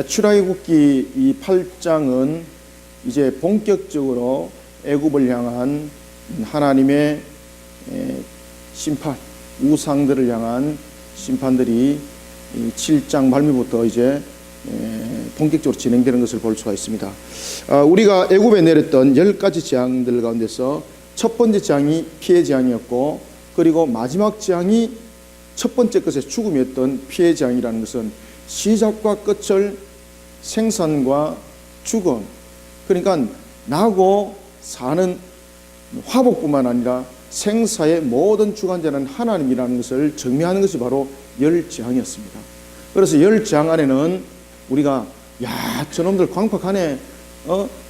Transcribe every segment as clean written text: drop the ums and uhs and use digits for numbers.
출애굽기 이 8장은 이제 본격적으로 애굽을 향한 하나님의 심판, 우상들을 향한 심판들이 이 7장 말미부터 이제 본격적으로 진행되는 것을 볼 수가 있습니다. 우리가 애굽에 내렸던 10가지 재앙들 가운데서 첫 번째 재앙이 피해 재앙이었고, 그리고 마지막 재앙이 첫 번째 것의 죽음이었던 피해 재앙이라는 것은 시작과 끝을 생산과 죽음, 그러니까 나고 사는 화복뿐만 아니라 생사의 모든 주관자는 하나님이라는 것을 정리하는 것이 바로 열 재앙이었습니다. 그래서 열 재앙 안에는 우리가 저놈들 광팍하네,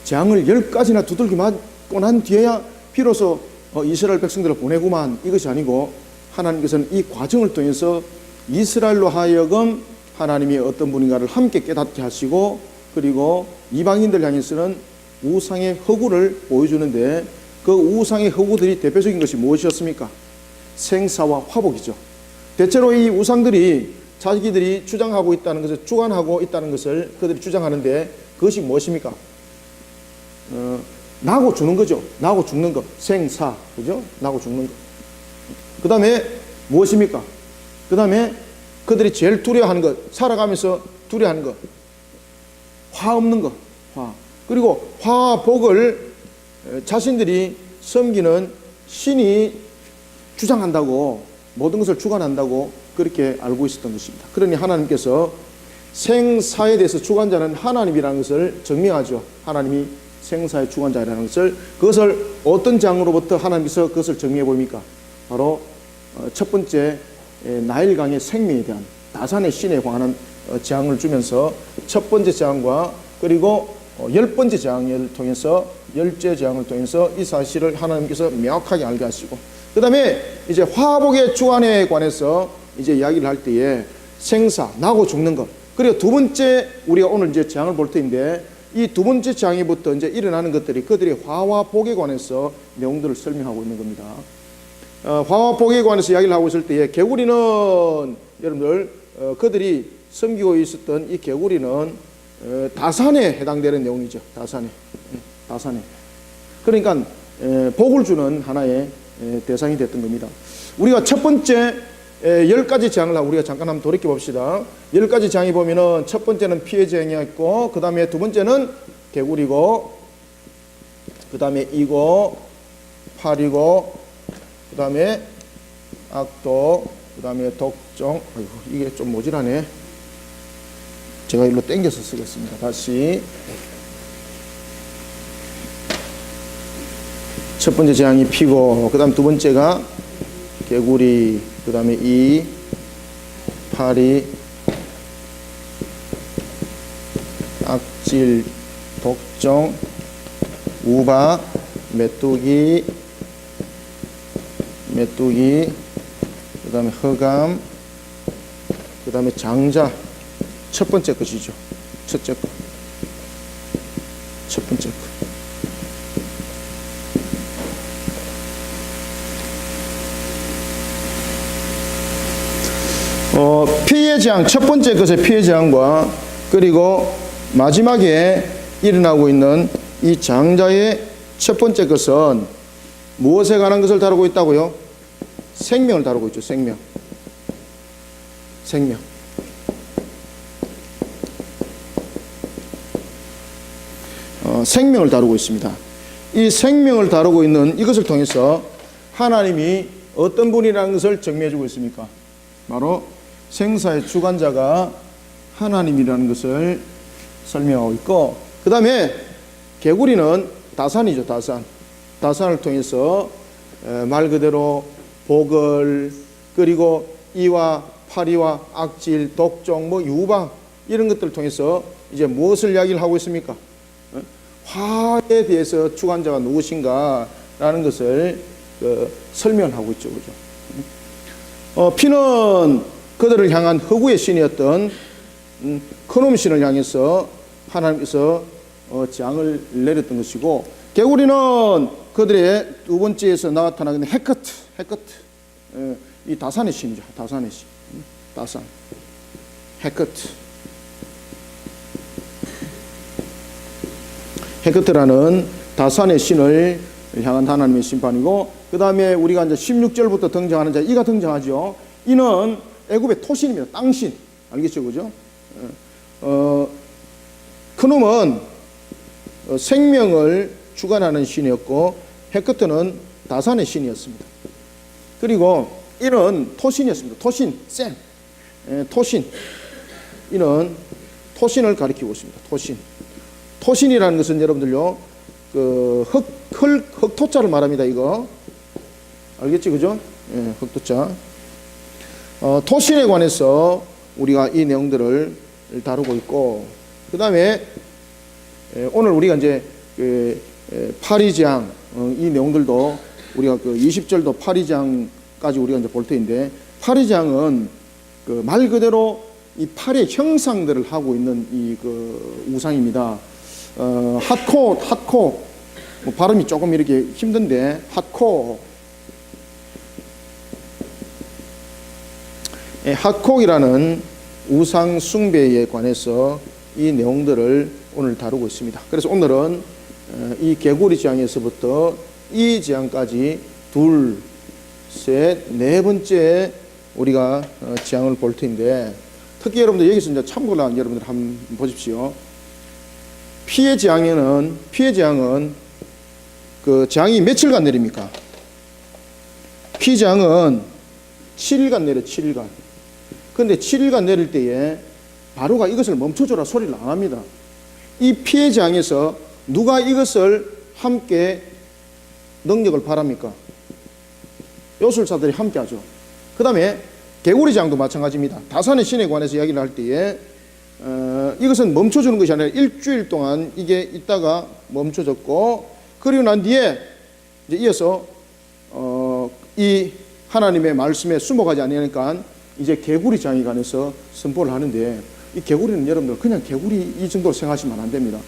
재앙을 10가지나 두들겨 맞고 난 뒤에야 비로소 이스라엘 백성들을 보내구만, 이것이 아니고 하나님께서는 이 과정을 통해서 이스라엘로 하여금 하나님이 어떤 분인가를 함께 깨닫게 하시고, 그리고 이방인들 향해서는 우상의 허구를 보여주는데, 그 우상의 허구들이 대표적인 것이 무엇이었습니까? 생사와 화복이죠. 대체로 이 우상들이 자기들이 주장하고 있다는 것을, 주관하고 있다는 것을 그들이 주장하는데, 그것이 무엇입니까? 나고 죽는 거죠. 나고 죽는 것, 생사, 그죠? 나고 죽는 것. 그 다음에 무엇입니까? 그 다음에 그들이 제일 두려워하는 것, 살아가면서 두려워하는 것, 화 없는 것, 화. 그리고 화복을 자신들이 섬기는 신이 주장한다고, 모든 것을 주관한다고 그렇게 알고 있었던 것입니다. 그러니 하나님께서 생사에 대해서 주관자는 하나님이라는 것을 증명하죠. 하나님이 생사의 주관자라는 것을, 그것을 어떤 장으로부터 하나님께서 그것을 정리해 보입니까? 바로 첫 번째 나일강의 생명에 대한 다산의 신에 관한 재앙을 주면서 첫 번째 재앙과 그리고 10번째 재앙을 통해서, 10째 재앙을 통해서 이 사실을 하나님께서 명확하게 알게 하시고, 그 다음에 이제 화복의 주관에 관해서 이제 이야기를 할 때에 생사, 나고 죽는 것, 그리고 두 번째 우리가 오늘 이제 재앙을 볼 터인데, 이 두 번째 재앙부터 이제 일어나는 것들이 그들의 화와 복에 관해서 내용들을 설명하고 있는 겁니다. 화와 복에 관해서 이야기를 하고 있을 때에 개구리는 여러분들 그들이 섬기고 있었던 이 개구리는 다산에 해당되는 내용이죠. 다산에. 그러니까 복을 주는 하나의 대상이 됐던 겁니다. 우리가 첫 번째 10가지 재앙을 우리가 잠깐 한번 돌이켜 봅시다. 10가지 재앙이 보면은 첫 번째는 피해 재앙이었고, 그 다음에 두 번째는 개구리고, 그 다음에 이고, 팔이고, 그 다음에 악도, 그 다음에 독종. 아이고, 이게 좀 모질하네. 제가 일로 당겨서 쓰겠습니다. 다시. 첫 번째 재앙이 피고, 그 다음 두 번째가 개구리, 그 다음에 이, 파리, 악질, 독종, 우바, 메뚜기, 그 다음에 허감, 그 다음에 장자. 첫 번째 것이죠. 첫째 것. 첫 번째 것. 피해 재앙, 첫 번째 것의 피해 재앙과 그리고 마지막에 일어나고 있는 이 장자의 첫 번째 것은 무엇에 관한 것을 다루고 있다고요? 생명을 다루고 있죠. 생명. 생명을 다루고 있습니다. 이 생명을 다루고 있는 이것을 통해서 하나님이 어떤 분이라는 것을 증명해 주고 있습니까? 바로 생사의 주관자가 하나님이라는 것을 설명하고 있고, 그 다음에 개구리는 다산이죠. 다산을 통해서 말 그대로 복을, 그리고 이와 파리와 악질, 독종, 유방, 이런 것들을 통해서 이제 무엇을 이야기를 하고 있습니까? 화에 대해서 주관자가 누구신가라는 것을 설명하고 있죠. 그죠? 피는 그들을 향한 허구의 신이었던 크놈 신을 향해서 하나님께서 재앙을 내렸던 것이고, 개구리는 그들의 두 번째에서 나타나는 헤커트, 이 다산의 신이죠. 다산, 헤커트. 헤크트라는 다산의 신을 향한 하나님의 심판이고, 그 다음에 우리가 이제 16절부터 등장하는 자, 이가 등장하죠. 이는 애굽의 토신입니다. 땅신. 알겠죠? 그죠? 그놈은 생명을 주관하는 신이었고, 헤크트는 다산의 신이었습니다. 그리고 이는 토신이었습니다. 토신, 쌤. 토신. 이는 토신을 가리키고 있습니다. 토신. 토신이라는 것은 여러분들요, 그 흑토자를 말합니다. 이거 알겠지, 그죠? 예, 흑토자. 토신에 관해서 우리가 이 내용들을 다루고 있고, 그 다음에 오늘 우리가 이제 파리장, 이 내용들도 우리가 그 20절도 파리장까지 우리가 이제 볼 텐데, 파리장은 그 말 그대로 이 팔의 형상들을 하고 있는 이 그 우상입니다. 핫코, 뭐 발음이 조금 이렇게 힘든데, 핫콕이라는 우상 숭배에 관해서 이 내용들을 오늘 다루고 있습니다. 그래서 오늘은 이 개구리 재앙에서부터 이 재앙까지 둘, 셋, 네 번째 우리가 재앙을 볼 텐데, 특히 여러분들 여기서 이제 참고란 여러분들 한번 보십시오. 피해 재앙은 그 재앙이 며칠간 내립니까? 피재앙은 7일간 내려, 7일간. 그런데 7일간 내릴 때에 바로가 이것을 멈춰줘라 소리를 안 합니다. 이 피해 재앙에서 누가 이것을 함께 능력을 바랍니까? 요술사들이 함께 하죠. 그 다음에 개구리 재앙도 마찬가지입니다. 다산의 신에 관해서 이야기를 할 때에 이것은 멈춰주는 것이 아니라 일주일 동안 이게 있다가 멈춰졌고, 그리고 난 뒤에 이제 이어서 이 하나님의 말씀에 숨어가지 않으니까 이제 개구리 재앙에 관해서 선포를 하는데, 이 개구리는 여러분들 그냥 개구리 이 정도로 생각하시면 안 됩니다.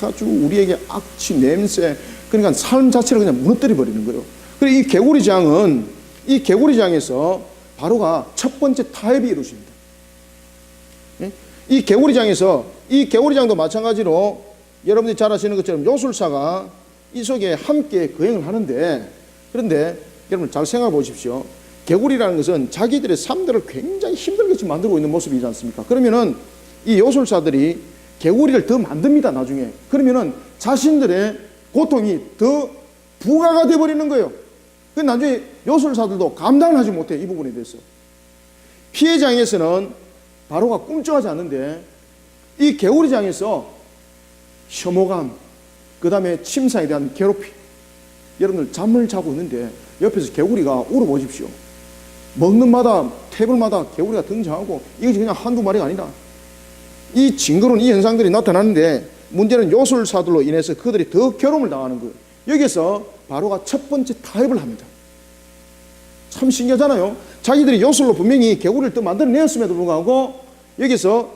아주 우리에게 악취, 냄새, 그러니까 삶 자체를 그냥 무너뜨려 버리는 거예요. 그리고 이 개구리 재앙은, 이 개구리 재앙에서 바로가 첫 번째 타협이 이루어집니다. 이 개구리 재앙에서, 이 개구리 재앙도 마찬가지로 여러분들이 잘 아시는 것처럼 요술사가 이 속에 함께 거행을 하는데, 그런데 여러분 잘 생각해 보십시오. 개구리라는 것은 자기들의 삶들을 굉장히 힘들게 만들고 있는 모습이지 않습니까? 그러면은 이 요술사들이 개구리를 더 만듭니다, 나중에. 그러면은 자신들의 고통이 더 부가가 되어버리는 거예요. 그 나중에 요술사들도 감당을 하지 못해, 이 부분에 대해서. 피해장에서는 바로가 꿈쩍하지 않는데, 이 개구리장에서 혐오감, 그 다음에 침상에 대한 괴롭힘. 여러분들 잠을 자고 있는데 옆에서 개구리가 울어보십시오. 먹는 마다, 테이블마다 개구리가 등장하고, 이것이 그냥 한두 마리가 아니라 이 징그러운 이 현상들이 나타나는데, 문제는 요술사들로 인해서 그들이 더 괴로움을 당하는 거예요. 여기서 바로가 첫 번째 타협을 합니다. 참 신기하잖아요. 자기들이 요술로 분명히 개구리를 더 만들어내었음에도 불구하고 여기서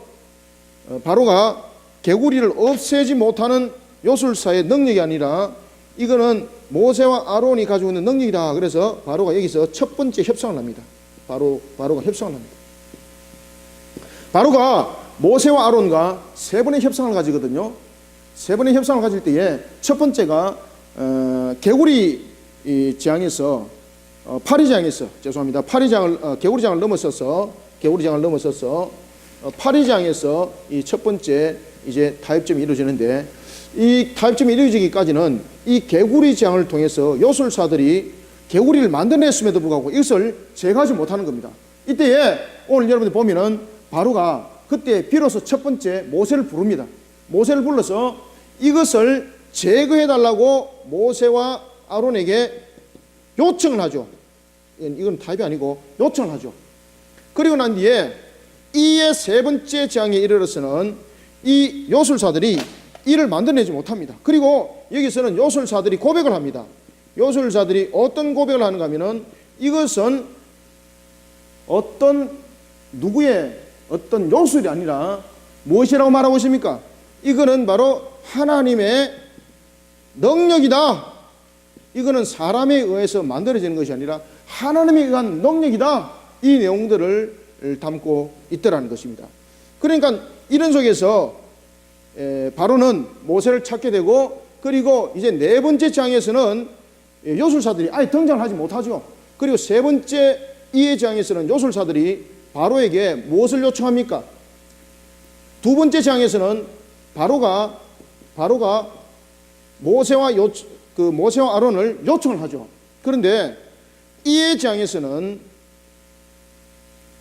바로가 개구리를 없애지 못하는 요술사의 능력이 아니라 이거는 모세와 아론이 가지고 있는 능력이다. 그래서 바로가 여기서 첫 번째 협상을 합니다. 바로가 협상을 합니다. 바로가 모세와 아론과 세 번의 협상을 가지거든요. 세 번의 협상을 가질 때에 첫 번째가 개구리 재앙에서 파리장에서, 죄송합니다, 개구리장을 넘어서서 파리장에서 이 첫 번째 이제 타협점이 이루어지는데, 이 타협점이 이루어지기까지는 이 개구리장을 통해서 요술사들이 개구리를 만들어냈음에도 불구하고 이것을 제거하지 못하는 겁니다. 이때에 오늘 여러분들 보면은 바로가 그때 비로소 첫 번째 모세를 부릅니다. 모세를 불러서 이것을 제거해달라고 모세와 아론에게 요청을 하죠. 이건 타협이 아니고 요청을 하죠. 그리고 난 뒤에 이의 세 번째 재앙에 이르러서는 이 요술사들이 이를 만들어내지 못합니다. 그리고 여기서는 요술사들이 고백을 합니다. 요술사들이 어떤 고백을 하는가 하면은, 이것은 누구의 어떤 요술이 아니라 무엇이라고 말하고 있습니까? 이거는 바로 하나님의 능력이다. 이거는 사람에 의해서 만들어지는 것이 아니라 하나님에 의한 능력이다. 이 내용들을 담고 있더라는 것입니다. 그러니까 이런 속에서 바로는 모세를 찾게 되고, 그리고 이제 네 번째 장에서는 요술사들이 아예 등장을 하지 못하죠. 그리고 세 번째 이해 장에서는 요술사들이 바로에게 무엇을 요청합니까? 두 번째 장에서는 바로가 모세와 아론을 요청을 하죠. 그런데 이해 장에서는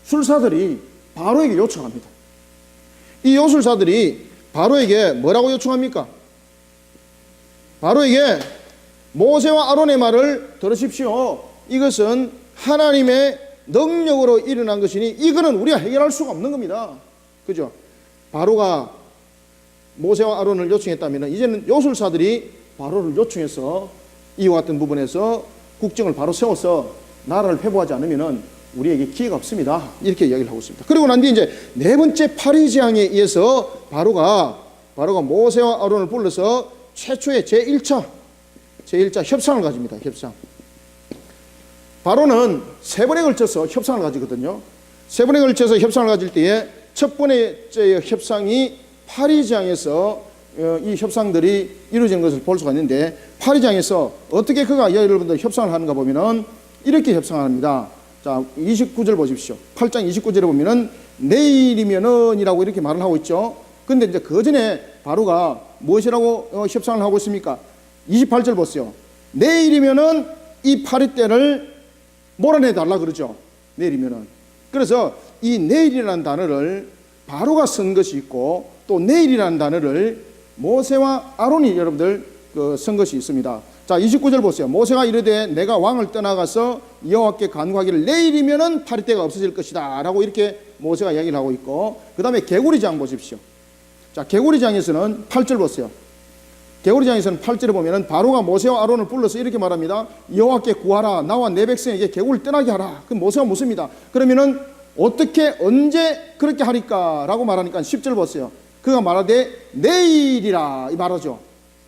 술사들이 바로에게 요청합니다. 이 요술사들이 바로에게 뭐라고 요청합니까? 바로에게 모세와 아론의 말을 들으십시오. 이것은 하나님의 능력으로 일어난 것이니 이거는 우리가 해결할 수가 없는 겁니다. 그죠? 바로가 모세와 아론을 요청했다면 이제는 요술사들이 바로를 요청해서 이와 같은 부분에서 국정을 바로 세워서 나라를 회복하지 않으면 우리에게 기회가 없습니다. 이렇게 이야기를 하고 있습니다. 그리고 난 뒤에 이제 네 번째 파리제왕에 의해서 바로가 모세와 아론을 불러서 최초의 제1차 협상을 가집니다. 협상. 바로는 세 번에 걸쳐서 협상을 가지거든요. 세 번에 걸쳐서 협상을 가질 때에 첫 번째 협상이 파리장에서 이 협상들이 이루어지는 것을 볼 수가 있는데, 파리장에서 어떻게 그가 여러분들 협상을 하는가 보면은 이렇게 협상을 합니다. 자, 29절 보십시오. 8장 29절에 보면은 내일이면은 이라고 이렇게 말을 하고 있죠. 근데 이제 그 전에 바로가 무엇이라고 협상을 하고 있습니까? 28절 보세요. 내일이면은 이 파리떼를 몰아내 달라 그러죠. 내일이면은. 그래서 이 내일이라는 단어를 바로가 쓴 것이 있고, 또 내일이라는 단어를 모세와 아론이 여러분들 쓴 것이 있습니다. 자, 29절 보세요. 모세가 이르되 내가 왕을 떠나가서 여호와께 간구하기를 내일이면은 파리떼가 없어질 것이다 라고 이렇게 모세가 이야기를 하고 있고, 그 다음에 개구리장 보십시오. 자, 개구리장에서는 8절 보세요. 개구리장에서는 8절에 보면은 바로가 모세와 아론을 불러서 이렇게 말합니다. 여호와께 구하라. 나와 내 백성에게 개구리를 떠나게 하라. 그럼 모세가 묻습니다. 그러면은 어떻게 언제 그렇게 하리까? 라고 말하니까 10절 보세요. 그가 말하되 내일이라 이 말하죠.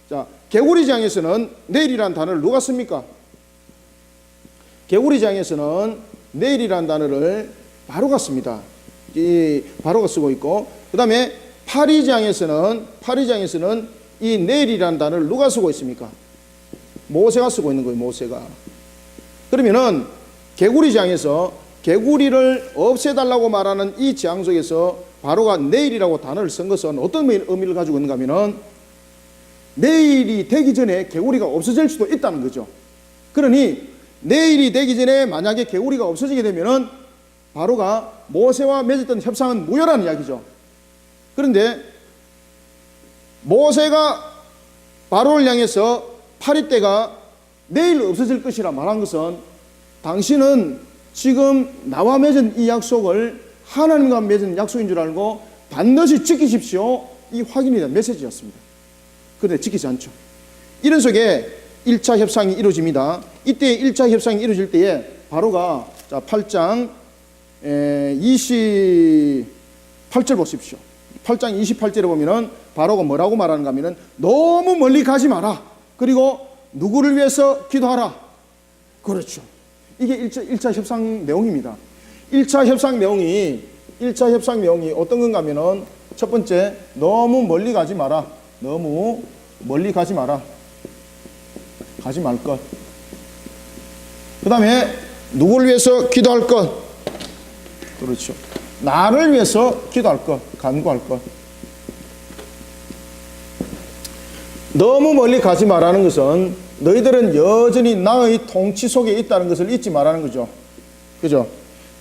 자, 개구리장에서는 내일이라는 단어를 누가 씁니까? 개구리장에서는 내일이라는 단어를 바로가 씁니다. 이 바로가 쓰고 있고, 그 다음에 파리장에서는 이 내일이라는 단어를 누가 쓰고 있습니까? 모세가 쓰고 있는 거예요. 모세가. 그러면은 개구리장에서 개구리를 없애달라고 말하는 이 장 속에서 바로가 내일이라고 단어를 쓴 것은 어떤 의미를 가지고 있는가 하면은 내일이 되기 전에 개구리가 없어질 수도 있다는 거죠. 그러니 내일이 되기 전에 만약에 개구리가 없어지게 되면은 바로가 모세와 맺었던 협상은 무효라는 이야기죠. 그런데 모세가 바로를 향해서 파리떼가 내일 없어질 것이라 말한 것은 당신은 지금 나와 맺은 이 약속을 하나님과 맺은 약속인 줄 알고 반드시 지키십시오. 이 확인이 된 메시지였습니다. 그런데 지키지 않죠. 이런 속에 1차 협상이 이루어집니다. 이때 1차 협상이 이루어질 때에 바로가 자 8장 28절 보십시오. 8장 28절에 보면은 바로가 뭐라고 말하는가 하면은 너무 멀리 가지 마라. 그리고 누구를 위해서 기도하라. 그렇죠. 이게 1차 협상 내용입니다. 1차 협상 내용이 어떤 건가 하면은 첫 번째, 너무 멀리 가지 마라. 너무 멀리 가지 마라. 가지 말 것. 그 다음에 누구를 위해서 기도할 것. 그렇죠. 나를 위해서 기도할 것, 간구할 것. 너무 멀리 가지 말라는 것은 너희들은 여전히 나의 통치 속에 있다는 것을 잊지 말라는 거죠. 그죠?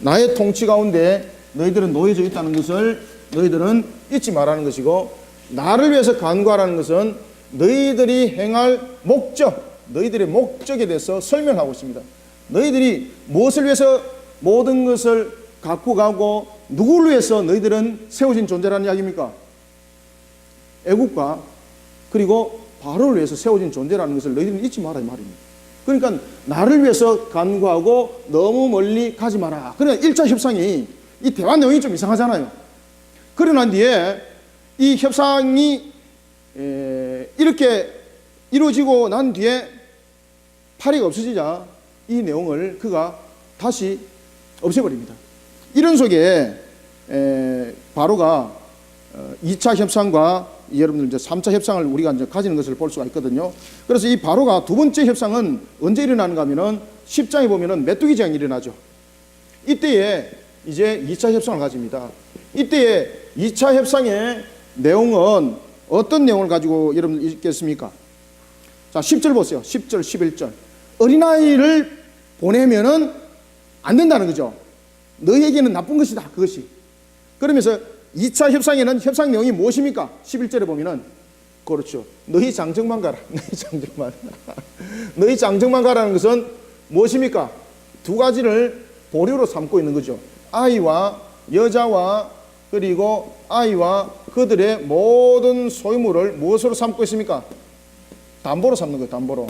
나의 통치 가운데 너희들은 놓여져 있다는 것을 너희들은 잊지 말라는 것이고, 나를 위해서 간구하라는 것은 너희들이 행할 목적, 너희들의 목적에 대해서 설명하고 있습니다. 너희들이 무엇을 위해서 모든 것을 갖고 가고 누구를 위해서 너희들은 세워진 존재라는 이야기입니까? 애국과 그리고 바로를 위해서 세워진 존재라는 것을 너희들은 잊지 마라 이 말입니다. 그러니까 나를 위해서 간구하고 너무 멀리 가지 마라. 그러나 1차 협상이 이 대화 내용이 좀 이상하잖아요. 그러고 난 뒤에 이 협상이 이렇게 이루어지고 난 뒤에 파리가 없어지자 이 내용을 그가 다시 없애버립니다. 이런 속에 바로가 2차 협상과 여러분들 이제 3차 협상을 우리가 이제 가지는 것을 볼 수가 있거든요. 그래서 이 바로가 두 번째 협상은 언제 일어나는가 하면은 10장에 보면은 메뚜기 재앙이 일어나죠. 이때에 이제 2차 협상을 가집니다. 이때에 2차 협상의 내용은 어떤 내용을 가지고 여러분 있겠습니까? 자, 10절 보세요. 10절, 11절. 어린아이를 보내면은 안 된다는 거죠. 너희에게는 나쁜 것이다. 그것이. 그러면서 2차 협상에는 협상 내용이 무엇입니까? 11절에 보면은 그렇죠. 너희 장정만 가라. 너희 장정만. 너희 장정만 가라는 것은 무엇입니까? 두 가지를 보류로 삼고 있는 거죠. 아이와 여자와 그리고 아이와 그들의 모든 소유물을 무엇으로 삼고 있습니까? 담보로 삼는 거예요. 담보로.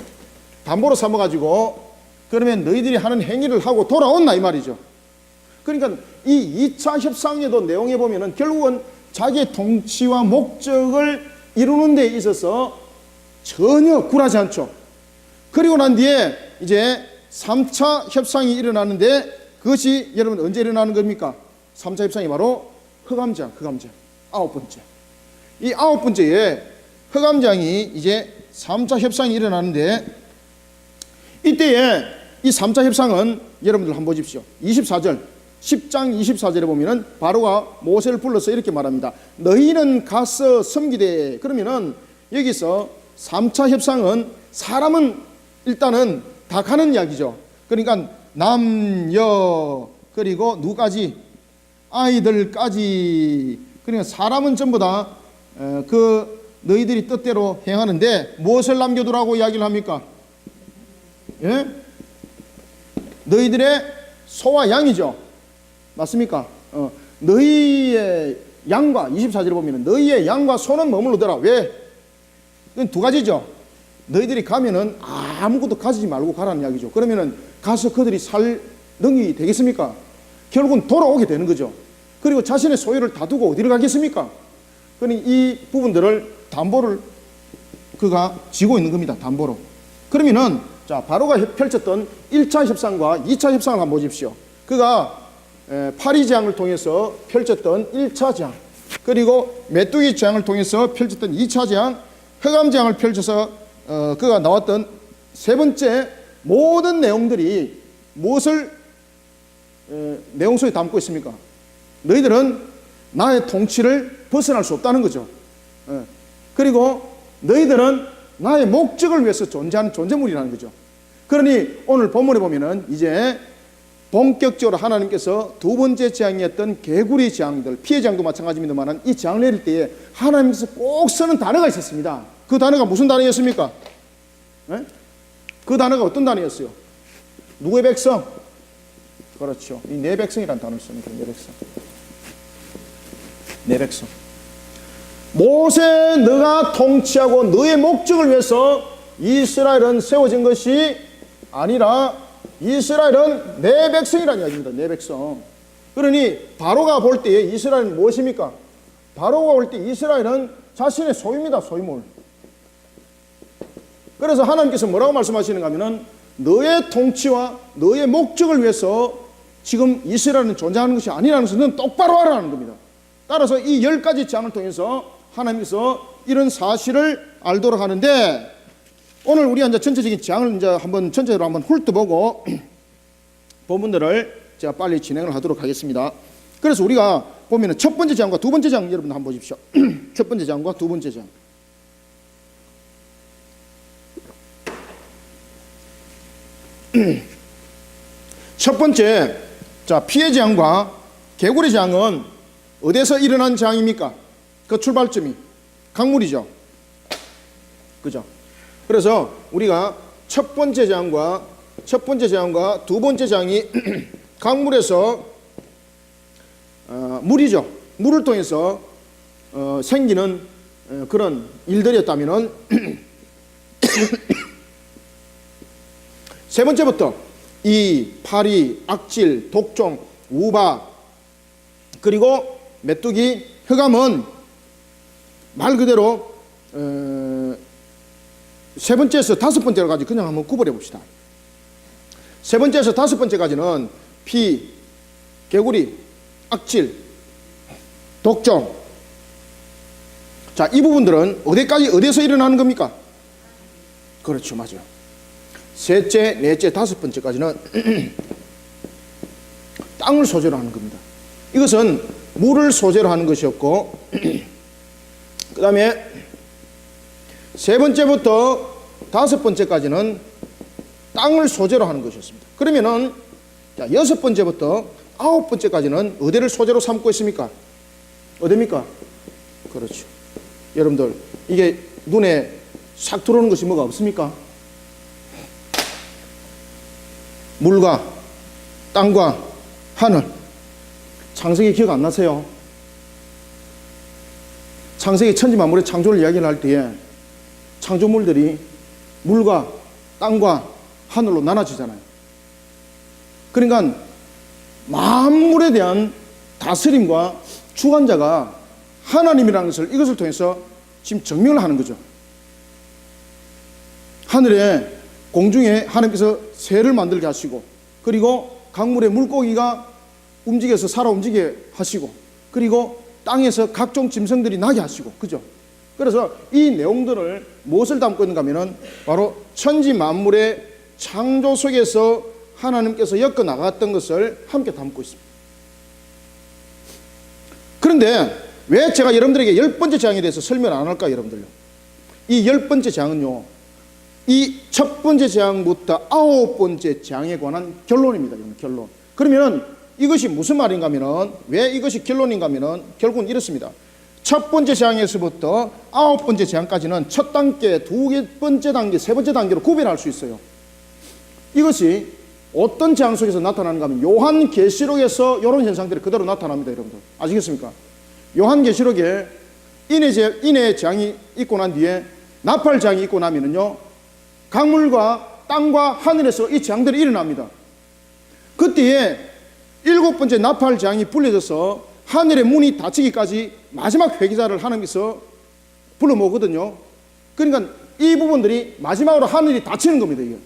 담보로 삼아가지고 그러면 너희들이 하는 행위를 하고 돌아온나 이 말이죠. 그러니까 이 2차 협상에도 내용에 보면은 결국은 자기의 통치와 목적을 이루는 데 있어서 전혀 굴하지 않죠. 그리고 난 뒤에 이제 3차 협상이 일어나는데 그것이 여러분 언제 일어나는 겁니까? 3차 협상이 바로 흑암장, 아홉 번째. 이 아홉 번째에 흑암장이 이제 3차 협상이 일어나는데 이때에 이 3차 협상은 여러분들 한번 보십시오. 24절, 10장 24절에 보면은 바로가 모세를 불러서 이렇게 말합니다. 너희는 가서 섬기되. 그러면은 여기서 3차 협상은 사람은 일단은 다 가는 이야기죠. 그러니까 남녀 그리고 누구까지? 아이들까지. 그러니까 사람은 전부 다 그 너희들이 뜻대로 행하는데 무엇을 남겨두라고 이야기를 합니까? 예? 너희들의 소와 양이죠. 맞습니까? 너희의 양과 24절에 보면 너희의 양과 소는 머물러더라. 왜? 그건 두 가지죠. 너희들이 가면은 아무것도 가지지 말고 가라는 이야기죠. 그러면은 가서 그들이 살 능력이 되겠습니까? 결국은 돌아오게 되는 거죠. 그리고 자신의 소유를 다 두고 어디를 가겠습니까? 그러니 이 부분들을 담보를 그가 지고 있는 겁니다. 담보로. 그러면은 자, 바로가 펼쳤던 1차 협상과 2차 협상을 한번 보십시오. 그가 파리 재앙을 통해서 펼쳤던 1차 재앙, 그리고 메뚜기 재앙을 통해서 펼쳤던 2차 재앙, 흑암 재앙을 펼쳐서 그가 나왔던 세 번째 모든 내용들이 무엇을 내용 속에 담고 있습니까? 너희들은 나의 통치를 벗어날 수 없다는 거죠. 그리고 너희들은 나의 목적을 위해서 존재하는 존재물이라는 거죠. 그러니 오늘 본문에 보면은 이제 본격적으로 하나님께서 두 번째 재앙이었던 개구리 재앙들, 피해 재앙도 마찬가지입니다만 이 재앙을 내릴 때에 하나님께서 꼭 쓰는 단어가 있었습니다. 그 단어가 무슨 단어였습니까? 그 단어가 어떤 단어였어요? 누구의 백성? 그렇죠. 이 내 백성이라는 단어를 씁니다. 내 백성. 내 백성. 모세, 너가 통치하고 너의 목적을 위해서 이스라엘은 세워진 것이 아니라 이스라엘은 내 백성이라는 이야기입니다. 내 백성. 그러니 바로가 볼 때에 이스라엘은 무엇입니까? 바로가 볼 때 이스라엘은 자신의 소유입니다. 소유물. 그래서 하나님께서 뭐라고 말씀하시는가 하면은 너의 통치와 너의 목적을 위해서 지금 이스라엘은 존재하는 것이 아니라는 것은 똑바로 하라는 겁니다. 따라서 이 10가지 재앙을 통해서 하나님께서 이런 사실을 알도록 하는데 오늘 우리가 이제 전체적인 재앙을 이제 한번 전체적으로 한번 훑어보고 본문들을 제가 빨리 진행을 하도록 하겠습니다. 그래서 우리가 보면은 첫 번째 재앙과 두 번째 재앙 여러분 한번 보십시오. 첫 번째 재앙과 두 번째 재앙. 첫 번째, 자, 피해 재앙과 개구리 재앙은 어디서 일어난 재앙입니까? 그 출발점이 강물이죠. 그죠? 그래서 우리가 첫 번째 재앙과 두 번째 재앙이 강물에서 물이죠. 물을 통해서 생기는 그런 일들이었다면은 세 번째부터 이 파리, 악질, 독종, 우바 그리고 메뚜기, 흑암은 말 그대로 세 번째에서 다섯 번째까지 그냥 한번 구분해 봅시다. 세 번째에서 다섯 번째까지는 피, 개구리, 악질, 독종, 자, 이 부분들은 어디에서 일어나는 겁니까? 그렇죠, 맞아요. 셋째, 넷째, 다섯 번째까지는 땅을 소재로 하는 겁니다. 이것은 물을 소재로 하는 것이었고, 그 다음에 세 번째부터 다섯 번째까지는 땅을 소재로 하는 것이었습니다. 그러면은 자, 여섯 번째부터 아홉 번째까지는 어디를 소재로 삼고 있습니까? 어디입니까? 그렇죠. 여러분들, 이게 눈에 싹 들어오는 것이 뭐가 없습니까? 물과 땅과 하늘. 창세기 기억 안 나세요? 창세기 천지만물의 창조를 이야기를 할 때에 창조물들이 물과 땅과 하늘로 나눠지잖아요. 그러니까 만물에 대한 다스림과 주관자가 하나님이라는 것을 이것을 통해서 지금 증명을 하는 거죠. 하늘에 공중에 하나님께서 새를 만들게 하시고, 그리고 강물에 물고기가 움직여서 살아 움직이게 하시고, 그리고 땅에서 각종 짐승들이 나게 하시고, 그죠? 그래서 이 내용들을 무엇을 담고 있는가 하면은 바로 천지 만물의 창조 속에서 하나님께서 엮어 나갔던 것을 함께 담고 있습니다. 그런데 왜 제가 여러분들에게 열 번째 재앙에 대해서 설명 안 할까요, 여러분들요? 이 열 번째 재앙은요, 이 첫 번째 재앙부터 아홉 번째 재앙에 관한 결론입니다. 결론. 그러면은 이것이 무슨 말인가 하면은, 왜 이것이 결론인가 하면은 결국은 이렇습니다. 첫 번째 재앙에서부터 아홉 번째 재앙까지는 첫 단계, 두 번째 단계, 세 번째 단계로 구별할 수 있어요. 이것이 어떤 재앙 속에서 나타나는가 하면 요한계시록에서 이런 현상들이 그대로 나타납니다, 여러분들. 아시겠습니까? 요한계시록에 인의 재앙이 있고 난 뒤에 나팔 재앙이 있고 나면은요, 강물과 땅과 하늘에서 이 재앙들이 일어납니다. 그때에 일곱 번째 나팔 재앙이 불려져서 하늘의 문이 닫히기까지 마지막 회개자를 하나님께서 불러 모으거든요. 그러니까 이 부분들이 마지막으로 하늘이 닫히는 겁니다, 이게.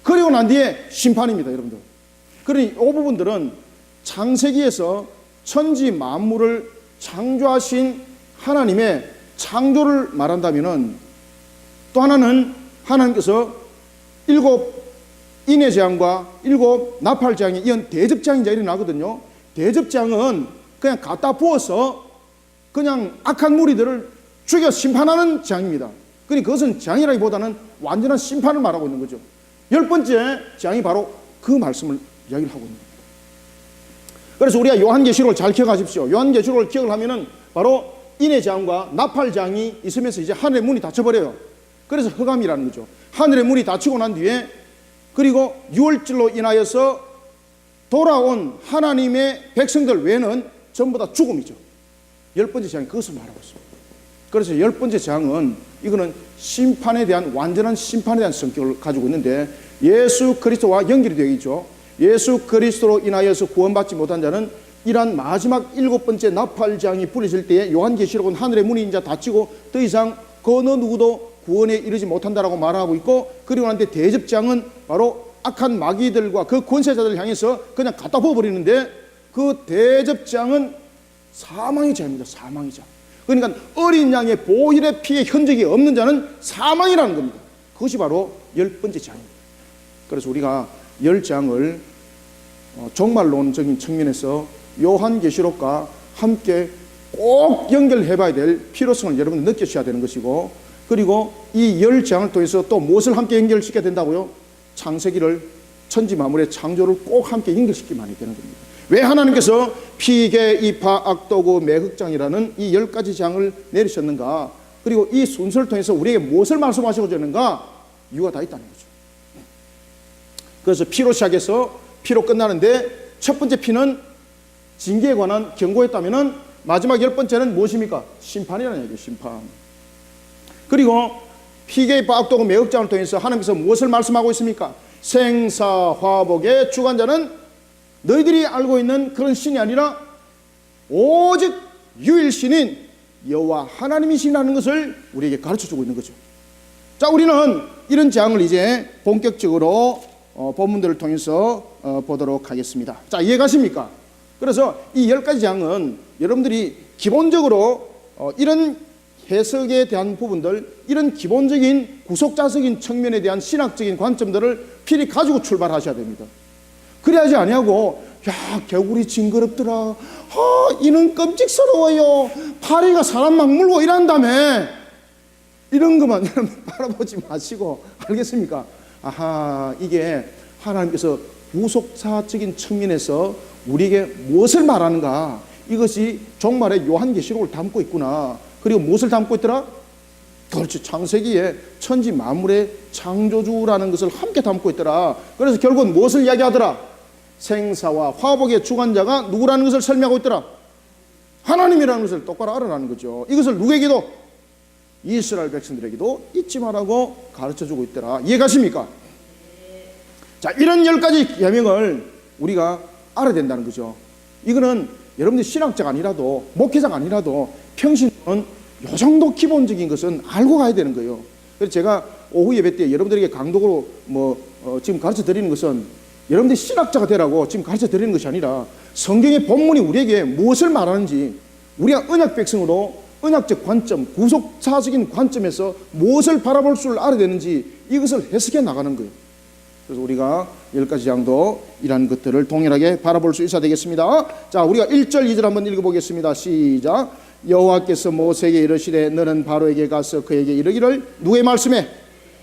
그리고 난 뒤에 심판입니다, 여러분들. 그러니 이 부분들은 창세기에서 천지 만물을 창조하신 하나님의 창조를 말한다면은, 또 하나는 하나님께서 일곱 인의 재앙과 일곱 나팔 재앙이 이은 대접재앙이 이제 일어나거든요. 대접재앙은 그냥 갖다 부어서 그냥 악한 무리들을 죽여 심판하는 재앙입니다. 그러니 그것은 재앙이라기보다는 완전한 심판을 말하고 있는 거죠. 열 번째 재앙이 바로 그 말씀을 이야기를 하고 있는 겁니다. 그래서 우리가 요한계시록을 잘 기억하십시오. 요한계시록을 기억을 하면은 바로 인의 재앙과 나팔 재앙이 있으면서 이제 하늘의 문이 닫혀버려요. 그래서 흑암이라는 거죠. 하늘의 문이 닫히고 난 뒤에, 그리고 유월절로 인하여서 돌아온 하나님의 백성들 외에는 전부 다 죽음이죠. 열 번째 재앙이 그것을 말하고 있습니다. 그래서 열 번째 재앙은 이거는 심판에 대한, 완전한 심판에 대한 성격을 가지고 있는데, 예수 그리스도와 연결이 되어 있죠. 예수 그리스도로 인하여서 구원받지 못한 자는 이러한 마지막 일곱 번째 나팔 재앙이 불어질 때에 요한계시록은 하늘의 문이 이제 닫히고 더 이상 그 어느 누구도 구원에 이르지 못한다라고 말하고 있고, 그리고 난 뒤에 대접장은 바로 악한 마귀들과 그 권세자들을 향해서 그냥 갖다 부어버리는데, 그 대접장은 사망의 자입니다. 사망의 자. 그러니까 어린 양의 보혈의 피의 흔적이 없는 자는 사망이라는 겁니다. 그것이 바로 열 번째 재앙입니다. 그래서 우리가 열 재앙을 종말론적인 측면에서 요한계시록과 함께 꼭 연결해 봐야 될 필요성을 여러분들 느끼셔야 되는 것이고, 그리고 이 열 재앙을 통해서 또 무엇을 함께 연결시켜야 된다고요? 창세기를, 천지 만물의 창조를 꼭 함께 연결시키면 되는 겁니다. 왜 하나님께서 피계, 이파, 악도구, 매흑장이라는 이 10가지 재앙을 내리셨는가? 그리고 이 순서를 통해서 우리에게 무엇을 말씀하시고자 하는가? 이유가 다 있다는 거죠. 그래서 피로 시작해서 피로 끝나는데, 첫 번째 피는 징계에 관한 경고였다면은 마지막 열 번째는 무엇입니까? 심판이라는 얘기예요. 심판. 그리고 피계, 이파, 악도구, 매흑장을 통해서 하나님께서 무엇을 말씀하고 있습니까? 생사화복의 주관자는 너희들이 알고 있는 그런 신이 아니라 오직 유일신인 여호와 하나님이시라는 것을 우리에게 가르쳐주고 있는 거죠. 자, 우리는 이런 재앙을 이제 본격적으로 본문들을 통해서 보도록 하겠습니다. 자, 이해가십니까? 그래서 이 10가지 재앙은 여러분들이 기본적으로 이런 해석에 대한 부분들, 이런 기본적인 구속자적인 측면에 대한 신학적인 관점들을 필히 가지고 출발하셔야 됩니다. 그래야지 아니하고 야 개구리 징그럽더라, 이는 끔찍스러워요, 파리가 사람 막 물고 이란다며, 이런 것만 여러분 바라보지 마시고, 알겠습니까? 아하, 이게 하나님께서 구속사적인 측면에서 우리에게 무엇을 말하는가, 이것이 종말의 요한계시록을 담고 있구나. 그리고 무엇을 담고 있더라? 그렇지, 창세기에 천지 만물의 창조주라는 것을 함께 담고 있더라. 그래서 결국은 무엇을 이야기하더라? 생사와 화복의 주관자가 누구라는 것을 설명하고 있더라? 하나님이라는 것을 똑바로 알아라는 거죠. 이것을 누구에게도? 이스라엘 백성들에게도 잊지 말라고 가르쳐주고 있더라. 이해가십니까? 자, 이런 10가지 계명을 우리가 알아야 된다는 거죠. 이거는 여러분들 신학자가 아니라도, 목회자가 아니라도 평신은 이 정도 기본적인 것은 알고 가야 되는 거예요. 그래서 제가 오후 예배 때 여러분들에게 강독으로 지금 가르쳐 드리는 것은 여러분들이 신학자가 되라고 지금 가르쳐 드리는 것이 아니라, 성경의 본문이 우리에게 무엇을 말하는지, 우리가 언약 백성으로 언약적 관점, 구속사적인 관점에서 무엇을 바라볼 줄 알아야 되는지, 이것을 해석해 나가는 거예요. 그래서 우리가 10가지 장도 이러한 것들을 동일하게 바라볼 수 있어야 되겠습니다. 자, 우리가 1절 2절 한번 읽어보겠습니다. 시작. 여호와께서 모세에게 이르시되 너는 바로에게 가서 그에게 이르기를, 누구의 말씀에?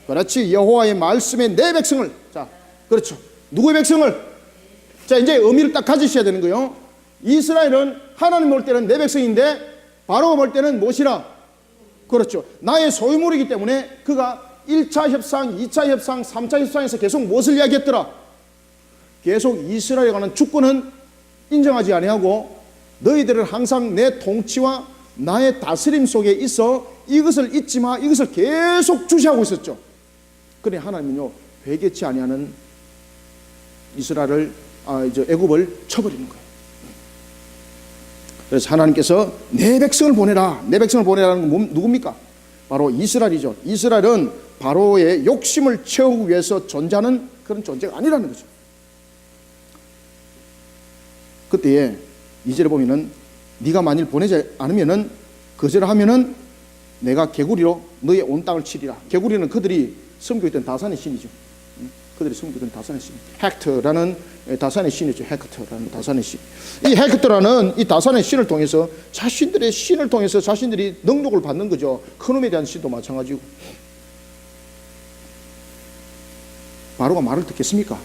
그렇지, 여호와의 말씀에 내 백성을. 자, 그렇죠, 누구의 백성을? 자, 이제 의미를 딱 가지셔야 되는 거예요. 이스라엘은 하나님 볼 때는 내 백성인데 바로가 볼 때는 무엇이라? 그렇죠, 나의 소유물이기 때문에 그가 1차 협상, 2차 협상, 3차 협상에서 계속 무엇을 이야기했더라? 계속 이스라엘에 관한 주권은 인정하지 아니하고 너희들은 항상 내 통치와 나의 다스림 속에 있어 이것을 잊지 마, 이것을 계속 주시하고 있었죠. 그러니 하나님은요, 회개치 아니하는 이스라엘을, 애굽을 쳐버리는 거예요. 그래서 하나님께서 내 백성을 보내라, 내 백성을 보내라는 건 누굽니까? 바로 이스라엘이죠. 이스라엘은 바로의 욕심을 채우기 위해서 존재하는 그런 존재가 아니라는 거죠. 그때에 2절에 보면은 네가 만일 보내지 않으면은, 거절하면은 내가 개구리로 너의 온 땅을 치리라. 개구리는 그들이 섬기고 있던 다산의 신이죠. 그들이 섬기고 있던 다산의 신, 헥터라는 다산의 신이죠. 헥터라는 다산의 신. 이 헥터라는 이 다산의 신을 통해서 자신들의 신을 통해서 자신들이 능력을 받는 거죠. 큰놈에 대한 신도 마찬가지고. 바로가 말을 듣겠습니까?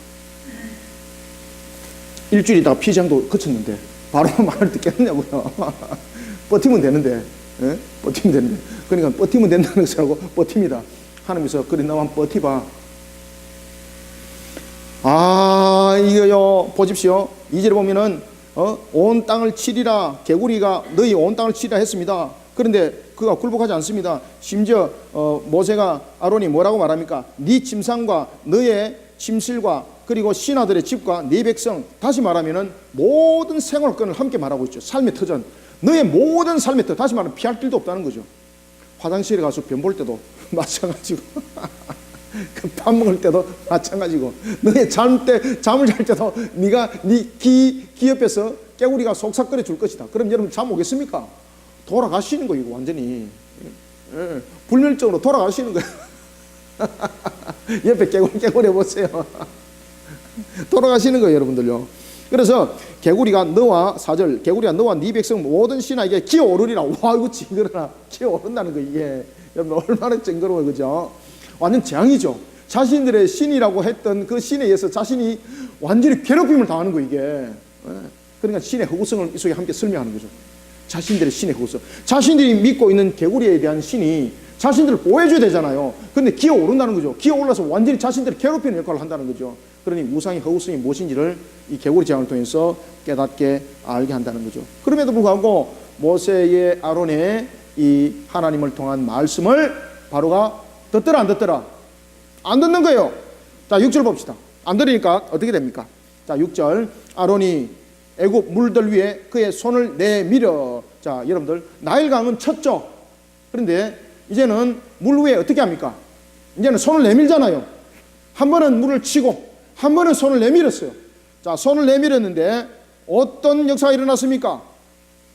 일주일 있다가 피장도 그쳤는데 바로가 말을 듣겠느냐고요. 버티면 되는데, 예? 버티면 되는데. 그러니까 버티면 된다는 것이라고 버팁니다. 하나님께서 그래 나만 버티봐. 이거요, 보십시오. 2절에 보면은 온 땅을 치리라, 개구리가 너희 온 땅을 치리라 했습니다. 그런데 그가 굴복하지 않습니다. 심지어 모세가, 아론이 뭐라고 말합니까? 네 침상과 너의 침실과 그리고 신하들의 집과 네 백성, 다시 말하면은 모든 생활권을 함께 말하고 있죠. 삶의 터전, 너의 모든 삶의 터, 다시 말하면 피할 길도 없다는 거죠. 화장실에 가서 변 볼 때도 마찬가지고 그 밥 먹을 때도 마찬가지고, 너의 잠을 잘 때도 네가 귀 옆에서 개구리가 속삭거려 줄 것이다. 그럼 여러분 잠 오겠습니까? 돌아가시는 거예요. 완전히 불멸적으로 돌아가시는 거예요. 옆에 개구리 해보세요. 돌아가시는 거예요, 여러분들요. 그래서 개구리가 너와, 4절, 개구리가 너와 네 백성 모든 신하에게 기어오르리라. 와, 이거 징그러나. 기어오른다는 거, 이게 여러분 얼마나 징그러워요, 그죠? 완전 재앙이죠. 자신들의 신이라고 했던 그 신에 의해서 자신이 완전히 괴롭힘을 당하는 거, 이게. 그러니까 신의 허구성을 이 속에 함께 설명하는 거죠. 자신들의 신의 허구성. 자신들이 믿고 있는 개구리에 대한 신이 자신들을 보호해줘야 되잖아요. 근데 기어오른다는 거죠. 기어올라서 완전히 자신들을 괴롭히는 역할을 한다는 거죠. 그러니 우상의 허구성이 무엇인지를 이 개구리 재앙을 통해서 깨닫게 알게 한다는 거죠. 그럼에도 불구하고 모세의, 아론의 이 하나님을 통한 말씀을 바로가 듣더라 안 듣더라? 안 듣는 거예요. 자, 6절 봅시다. 안 들으니까 어떻게 됩니까? 자, 6절. 아론이 애굽 물들 위에 그의 손을 내밀어. 자, 여러분들, 나일강은 쳤죠. 그런데 이제는 물 위에 어떻게 합니까? 이제는 손을 내밀잖아요. 한 번은 물을 치고 한 번은 손을 내밀었어요. 자, 손을 내밀었는데 어떤 역사가 일어났습니까?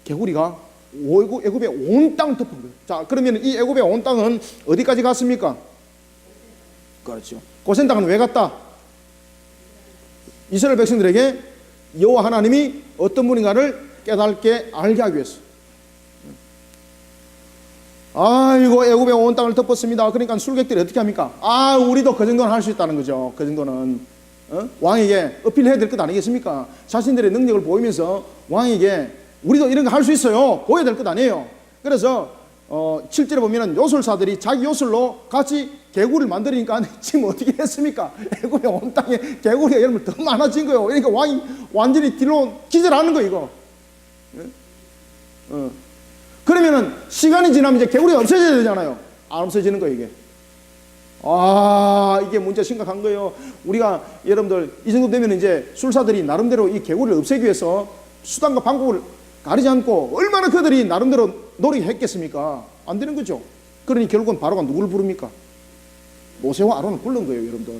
개구리가 애굽의 온 땅을 덮은 거예요. 자, 그러면 이 애굽의 온 땅은 어디까지 갔습니까? 그렇죠. 고센 땅은 왜 갔다? 이스라엘 백성들에게 여호와 하나님이 어떤 분인가를 깨닫게 알게 하기 위해서. 아이고, 애굽의 온 땅을 덮었습니다. 그러니까 술객들이 어떻게 합니까? 아, 우리도 그 정도는 할 수 있다는 거죠. 그 정도는 왕에게 어필해야 될 것 아니겠습니까? 자신들의 능력을 보이면서 왕에게 우리도 이런 거 할 수 있어요, 보여야 될 것 아니에요. 그래서 7절에 보면은 요술사들이 자기 요술로 같이 개구리를 만드니까 지금 어떻게 했습니까? 애굽의 온 땅에 개구리가 여러분 더 많아진 거예요. 그러니까 왕이 완전히 뒤로 기절하는 거예요, 이거. 그러면은 시간이 지나면 이제 개구리가 없어져야 되잖아요. 안 없어지는 거예요, 이게. 아, 이게 문제 심각한 거예요. 우리가 여러분들 이 정도 되면 이제 술사들이 나름대로 이 개구리를 없애기 위해서 수단과 방법을 가리지 않고 얼마나 그들이 나름대로 노력했겠습니까? 안 되는 거죠. 그러니 결국은 바로가 누구를 부릅니까? 모세와 아론을 부른 거예요, 여러분들.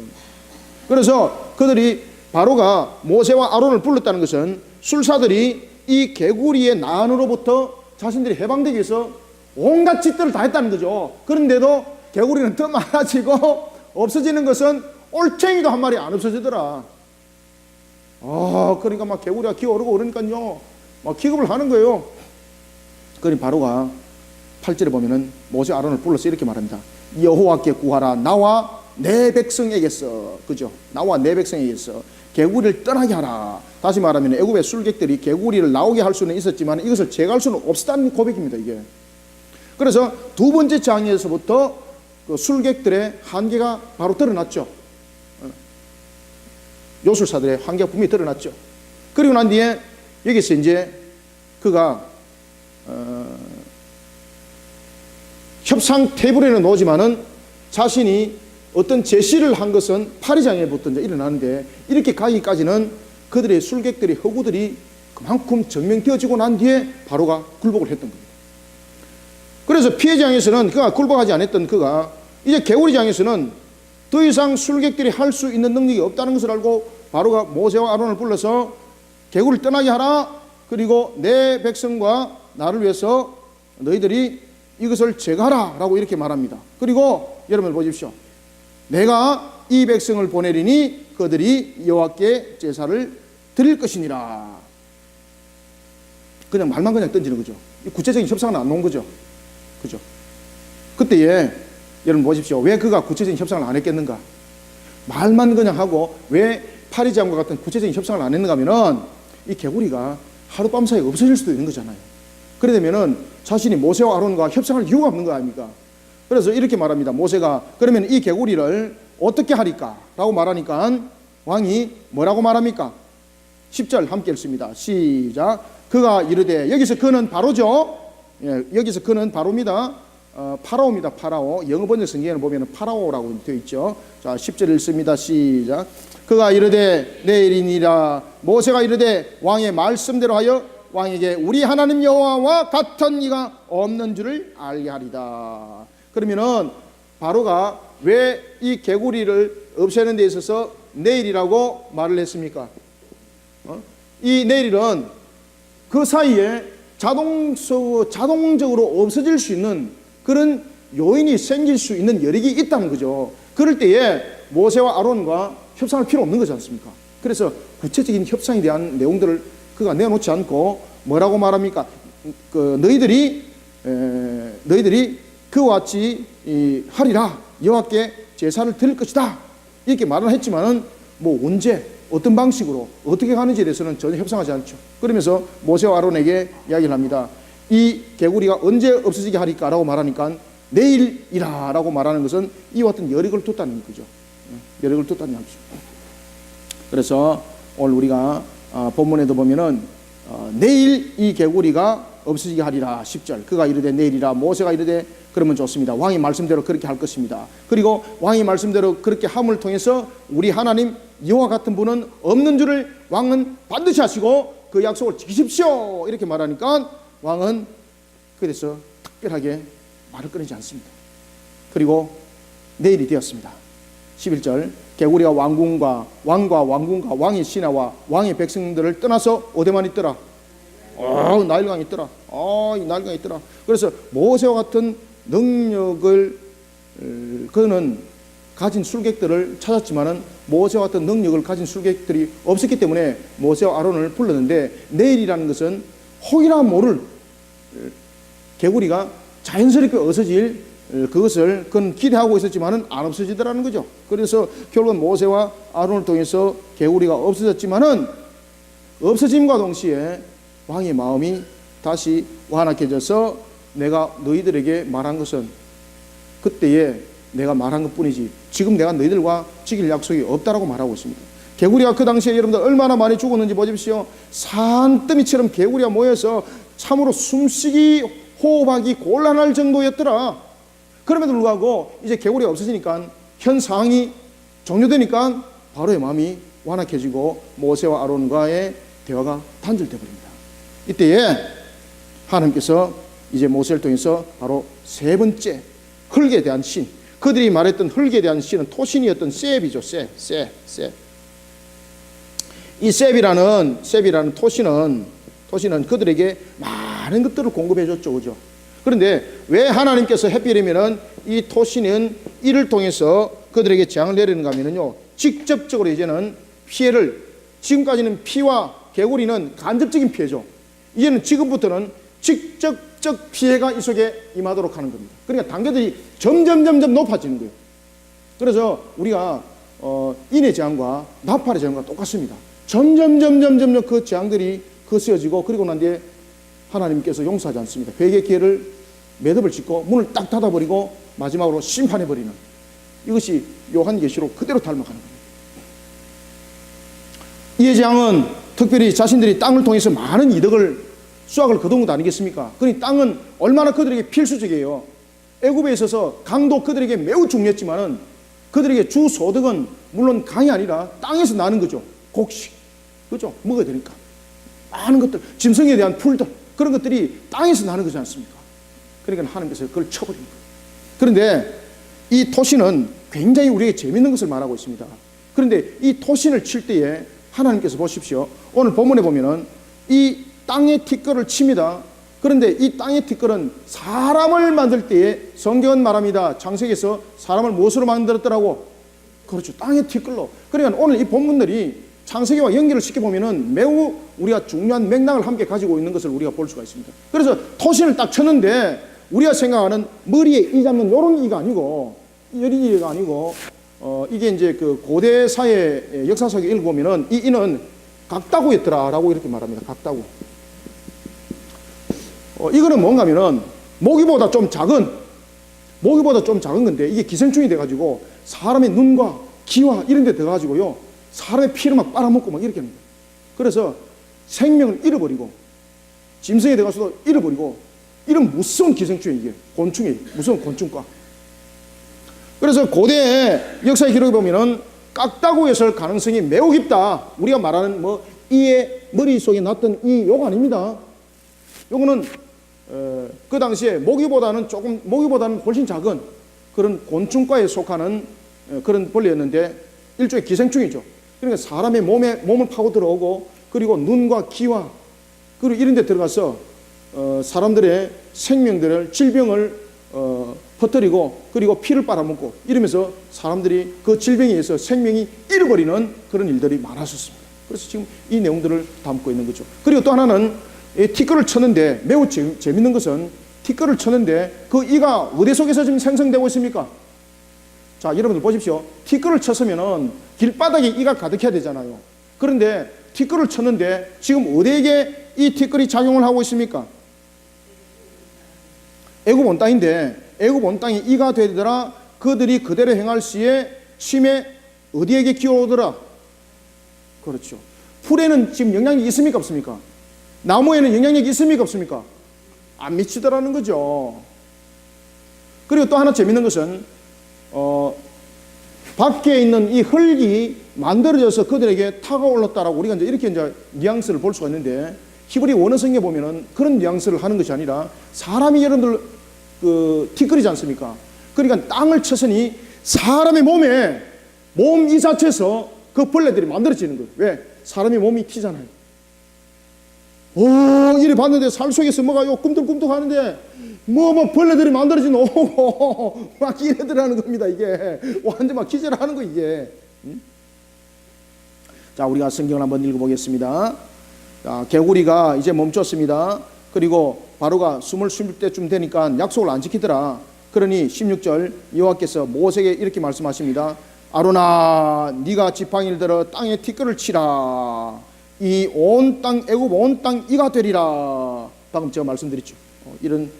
그래서 그들이 바로가 모세와 아론을 불렀다는 것은 술사들이 이 개구리의 난으로부터 자신들이 해방되기 위해서 온갖 짓들을 다 했다는 거죠. 그런데도 개구리는 더 많아지고 없어지는 것은 올챙이도 한 마리 안 없어지더라. 그러니까 막 개구리가 기어오르고 그러니까요, 막 기겁을 하는 거예요. 그러니 바로가 8절에 보면은 모세 아론을 불러서 이렇게 말합니다. 여호와께 구하라. 나와 내 백성에게서, 그죠? 나와 내 백성에게서 개구리를 떠나게 하라. 다시 말하면 애굽의 술객들이 개구리를 나오게 할 수는 있었지만 이것을 제거할 수는 없었다는 고백입니다, 이게. 그래서 두 번째 장에서부터 그 술객들의 한계가 바로 드러났죠. 요술사들의 한계가 분명히 드러났죠. 그리고 난 뒤에 여기서 이제 그가 협상 테이블에는 놓지만은 자신이 어떤 제시를 한 것은 파리장에부터 이제 일어나는데, 이렇게 가기까지는 그들의 술객들이, 허구들이 그만큼 증명되어지고 난 뒤에 바로가 굴복을 했던 겁니다. 그래서 피해장에서는 그가 굴복하지 않았던 그가 이제 개구리장에서는 더 이상 술객들이 할 수 있는 능력이 없다는 것을 알고 바로가 모세와 아론을 불러서 개구리를 떠나게 하라. 그리고 내 백성과 나를 위해서 너희들이 이것을 제거하라 라고 이렇게 말합니다. 그리고 여러분 보십시오. 내가 이 백성을 보내리니 그들이 여호와께 제사를 드릴 것이니라. 그냥 말만 그냥 던지는 거죠. 구체적인 협상은 안 놓은 거죠. 그죠? 그때에 여러분 보십시오. 왜 그가 구체적인 협상을 안 했겠는가? 말만 그냥 하고 왜 파리장과 같은 구체적인 협상을 안 했는가 하면은 이 개구리가 하룻밤 사이에 없어질 수도 있는 거잖아요. 그래 되면은 자신이 모세와 아론과 협상할 이유가 없는 거 아닙니까? 그래서 이렇게 말합니다. 모세가 그러면 이 개구리를 어떻게 하리까? 라고 말하니까 왕이 뭐라고 말합니까? 10절 함께 읽습니다. 시작. 그가 이르되, 여기서 그는 바로죠. 예, 여기서 그는 바로입니다. 파라오입니다. 파라오. 영어 번역 성경에는 보면 파라오라고 되어 있죠. 자, 10절 읽습니다. 시작. 그가 이르되 내일이니라. 모세가 이르되 왕의 말씀대로 하여 왕에게 우리 하나님 여호와와 같은 이가 없는 줄을 알게 하리다. 그러면은 바로가 왜 이 개구리를 없애는 데 있어서 내일이라고 말을 했습니까? 이 내일은 그 사이에 자동적으로 없어질 수 있는 그런 요인이 생길 수 있는 여력이 있다는 거죠. 그럴 때에 모세와 아론과 협상할 필요 없는 거지 않습니까? 그래서 구체적인 협상에 대한 내용들을 그가 내놓지 않고 뭐라고 말합니까? 너희들이 그와 같이 하리라. 여호와께 제사를 드릴 것이다. 이렇게 말을 했지만은 뭐 언제 어떤 방식으로 어떻게 가는지에 대해서는 전혀 협상하지 않죠. 그러면서 모세와 아론에게 이야기를 합니다. 이 개구리가 언제 없어지게 하리까? 라고 말하니까 내일이라 라고 말하는 것은 이와 같은 여력을 뒀다는 거죠. 여력을 뒀다는 얘기죠. 그래서 오늘 우리가 본문에도 보면은 내일 이 개구리가 없어지게 하리라. 10절. 그가 이르되 내일이라. 모세가 이르되 그러면 좋습니다. 왕이 말씀대로 그렇게 할 것입니다. 그리고 왕이 말씀대로 그렇게 함을 통해서 우리 하나님 여호와 같은 분은 없는 줄을 왕은 반드시 하시고 그 약속을 지키십시오. 이렇게 말하니까 왕은 그래서 특별하게 말을 끊이지 않습니다. 그리고 내일이 되었습니다. 11절. 개구리가 왕과 왕궁과 왕의 신하와 왕의 백성들을 떠나서 어디만 있더라? 나일강이 있더라. 이 나일강이 있더라. 그래서 모세와 같은 능력을 그는 가진 술객들을 찾았지만은 모세와 같은 능력을 가진 술객들이 없었기 때문에 모세와 아론을 불렀는데, 내일이라는 것은 혹이나 모를 개구리가 자연스럽게 없어질 그것을 그는 기대하고 있었지만은 안 없어지더라는 거죠. 그래서 결국은 모세와 아론을 통해서 개구리가 없어졌지만은, 없어짐과 동시에 왕의 마음이 다시 완악해져서 내가 너희들에게 말한 것은 그때에 내가 말한 것뿐이지 지금 내가 너희들과 지킬 약속이 없다라고 말하고 있습니다. 개구리가 그 당시에 여러분들 얼마나 많이 죽었는지 보십시오. 산더미처럼 개구리가 모여서 참으로 숨쉬기 호흡하기 곤란할 정도였더라. 그럼에도 불구하고 이제 개구리가 없어지니까, 현 상황이 종료되니까 바로의 마음이 완악해지고 모세와 아론과의 대화가 단절되어 버립니다. 이때에 하나님께서 이제 모세를 통해서 바로 세 번째 흙에 대한 신, 그들이 말했던 흙에 대한 신은 토신이었던 셉이죠. 셉. 이 셉이라는 토신은 그들에게 많은 것들을 공급해 줬죠. 그죠? 그런데 왜 하나님께서 해피려면은 이 토신은 이를 통해서 그들에게 재앙을 내리는가 하면요, 직접적으로 이제는 피해를, 지금까지는 피와 개구리는 간접적인 피해죠. 이제는 지금부터는 직접적 피해가 이 속에 임하도록 하는 겁니다. 그러니까 단계들이 점점 높아지는 거예요. 그래서 우리가 인의 재앙과 나팔의 재앙과 똑같습니다. 점점 그 재앙들이 거세어지고, 그리고 난 뒤에 하나님께서 용서하지 않습니다. 회개 기회를 매듭을 짓고 문을 딱 닫아버리고 마지막으로 심판해버리는, 이것이 요한계시록 그대로 닮아가는 겁니다. 이의 재앙은 특별히 자신들이 땅을 통해서 많은 수확을 거둔 것 아니겠습니까? 그러니 땅은 얼마나 그들에게 필수적이에요. 애굽에 있어서 강도 그들에게 매우 중요했지만은 그들에게 주 소득은 물론 강이 아니라 땅에서 나는 거죠. 곡식, 그죠? 먹어야 되니까 많은 것들, 짐승에 대한 풀들, 그런 것들이 땅에서 나는 거지 않습니까? 그러니까 하나님께서 그걸 쳐버린 거예요. 그런데 이 토신은 굉장히 우리에게 재밌는 것을 말하고 있습니다. 그런데 이 토신을 칠 때에 하나님께서 보십시오. 오늘 본문에 보면은 이 땅의 티끌을 칩니다. 그런데 이 땅의 티끌은 사람을 만들 때에 성경은 말합니다. 창세기에서 사람을 무엇으로 만들었더라고? 그렇죠, 땅의 티끌로. 그러니까 오늘 이 본문들이 창세기와 연결을 시켜보면은 매우 우리가 중요한 맥락을 함께 가지고 있는 것을 우리가 볼 수가 있습니다. 그래서 토신을 딱 쳤는데 우리가 생각하는 머리에 이 잡는 요런 이가 아니고, 이런 이가 아니고, 이게 이제 그 고대 사회 역사 속에 읽어보면은 이 이는 각다구였더라라고 이렇게 말합니다. 각다구. 이거는 뭔가 하면은 모기보다 좀 작은 건데, 이게 기생충이 돼가지고 사람의 눈과 귀와 이런 데 들어가지고요, 사람의 피를 막 빨아먹고 막 이렇게 합니다. 그래서 생명을 잃어버리고, 짐승에 들어가서도 잃어버리고, 이런 무서운 기생충이, 이게 곤충이, 무서운 곤충과. 그래서 고대 역사의 기록에 보면은 깍다구에 설 가능성이 매우 깊다. 우리가 말하는 이의 머릿속에 났던 이 요거 아닙니다. 요거는 그 당시에 모기보다는 훨씬 작은 그런 곤충과에 속하는 그런 벌레였는데, 일종의 기생충이죠. 그러니까 사람의 몸을 파고 들어오고, 그리고 눈과 귀와 그리고 이런 데 들어가서 사람들의 생명들을, 질병을 퍼뜨리고, 그리고 피를 빨아먹고, 이러면서 사람들이 그 질병에 의해서 생명이 잃어버리는 그런 일들이 많았었습니다. 그래서 지금 이 내용들을 담고 있는 거죠. 그리고 또 하나는 티끌을 쳤는데, 매우 재밌는 것은 티끌을 쳤는데 그 이가 어디 속에서 지금 생성되고 있습니까? 자, 여러분들 보십시오. 티끌을 쳤으면은 길바닥에 이가 가득해야 되잖아요. 그런데 티끌을 쳤는데 지금 어디에게 이 티끌이 작용을 하고 있습니까? 애굽 온 땅인데, 애굽 온 땅이 이가 되더라. 그들이 그대로 행할 시에 침에 어디에게 기어오더라? 그렇죠. 풀에는 지금 영향력이 있습니까? 없습니까? 나무에는 영향력이 있습니까? 없습니까? 안 미치더라는 거죠. 그리고 또 하나 재밌는 것은 밖에 있는 이 흙이 만들어져서 그들에게 타가 올랐다라고 우리가 이렇게 뉘앙스를 볼 수가 있는데, 히브리 원어성에 보면은 그런 뉘앙스를 하는 것이 아니라, 사람이 여러분들 티끌이지 않습니까? 그러니까 땅을 쳤으니 사람의 몸 이 자체에서 그 벌레들이 만들어지는 거예요. 왜? 사람의 몸이 튀잖아요. 이래 봤는데 살 속에서 뭐가 요 꿈틀꿈틀 하는데 뭐 벌레들이 만들어진 오고 막 이래들하는 겁니다. 이게 완전 막 기절하는 거 이게. 자, 우리가 성경을 한번 읽어보겠습니다. 자, 개구리가 이제 멈췄습니다. 그리고 바로가 숨을 쉴 때쯤 되니까 약속을 안 지키더라. 그러니 16절 여호와께서 모세에게 이렇게 말씀하십니다. 아론아, 네가 지팡이를 들어 땅에 티끌을 치라. 이 온 땅, 애굽 온 땅 이가 되리라. 방금 제가 말씀드렸죠. 이런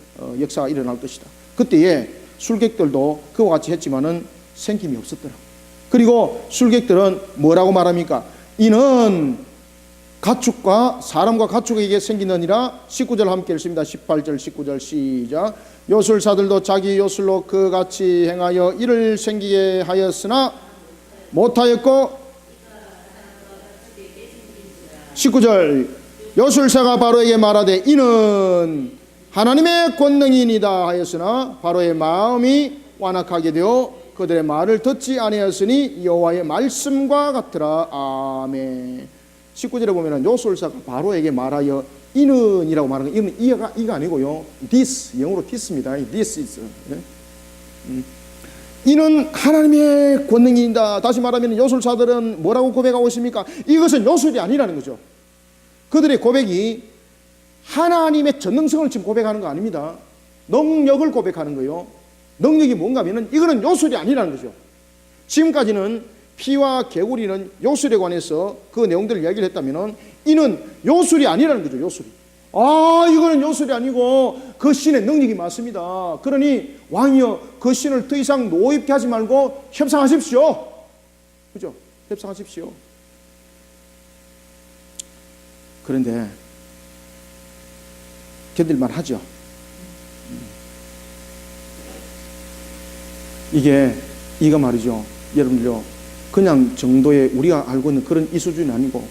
역사가 일어날 것이다. 그때에 술객들도 그와 같이 했지만은 생김이 없었더라. 그리고 술객들은 뭐라고 말합니까? 이는 가축과 사람과 가축에게 생기느니라. 19절 함께 읽습니다. 18절 19절 시작. 요술사들도 자기 요술로 그같이 행하여 이를 생기게 하였으나 못하였고, 19절 요술사가 바로에게 말하되 이는 하나님의 권능이니이다 하였으나 바로의 마음이 완악하게 되어 그들의 말을 듣지 아니하였으니 여호와의 말씀과 같으라. 아멘. 19절에 보면 요술사가 바로에게 말하여 이는이라고 말하는 거, 이는 이가 아니고요, this, 영어로 this입니다. this is. 이는 하나님의 권능이다. 다시 말하면 요술사들은 뭐라고 고백하고 있습니까? 이것은 요술이 아니라는 거죠. 그들의 고백이 하나님의 전능성을 지금 고백하는 거 아닙니다. 능력을 고백하는 거예요. 능력이 뭔가 하면 이거는 요술이 아니라는 거죠. 지금까지는 피와 개구리는 요술에 관해서 그 내용들을 이야기를 했다면 이는 요술이 아니라는 거죠. 요술이. 이거는 요술이 아니고 그 신의 능력이 맞습니다. 그러니 왕이여, 그 신을 더 이상 노입게 하지 말고 협상하십시오. 그죠? 협상하십시오. 그런데 견딜만 하죠. 이거 말이죠. 여러분들요, 그냥 정도의 우리가 알고 있는 그런 이 수준이 아니고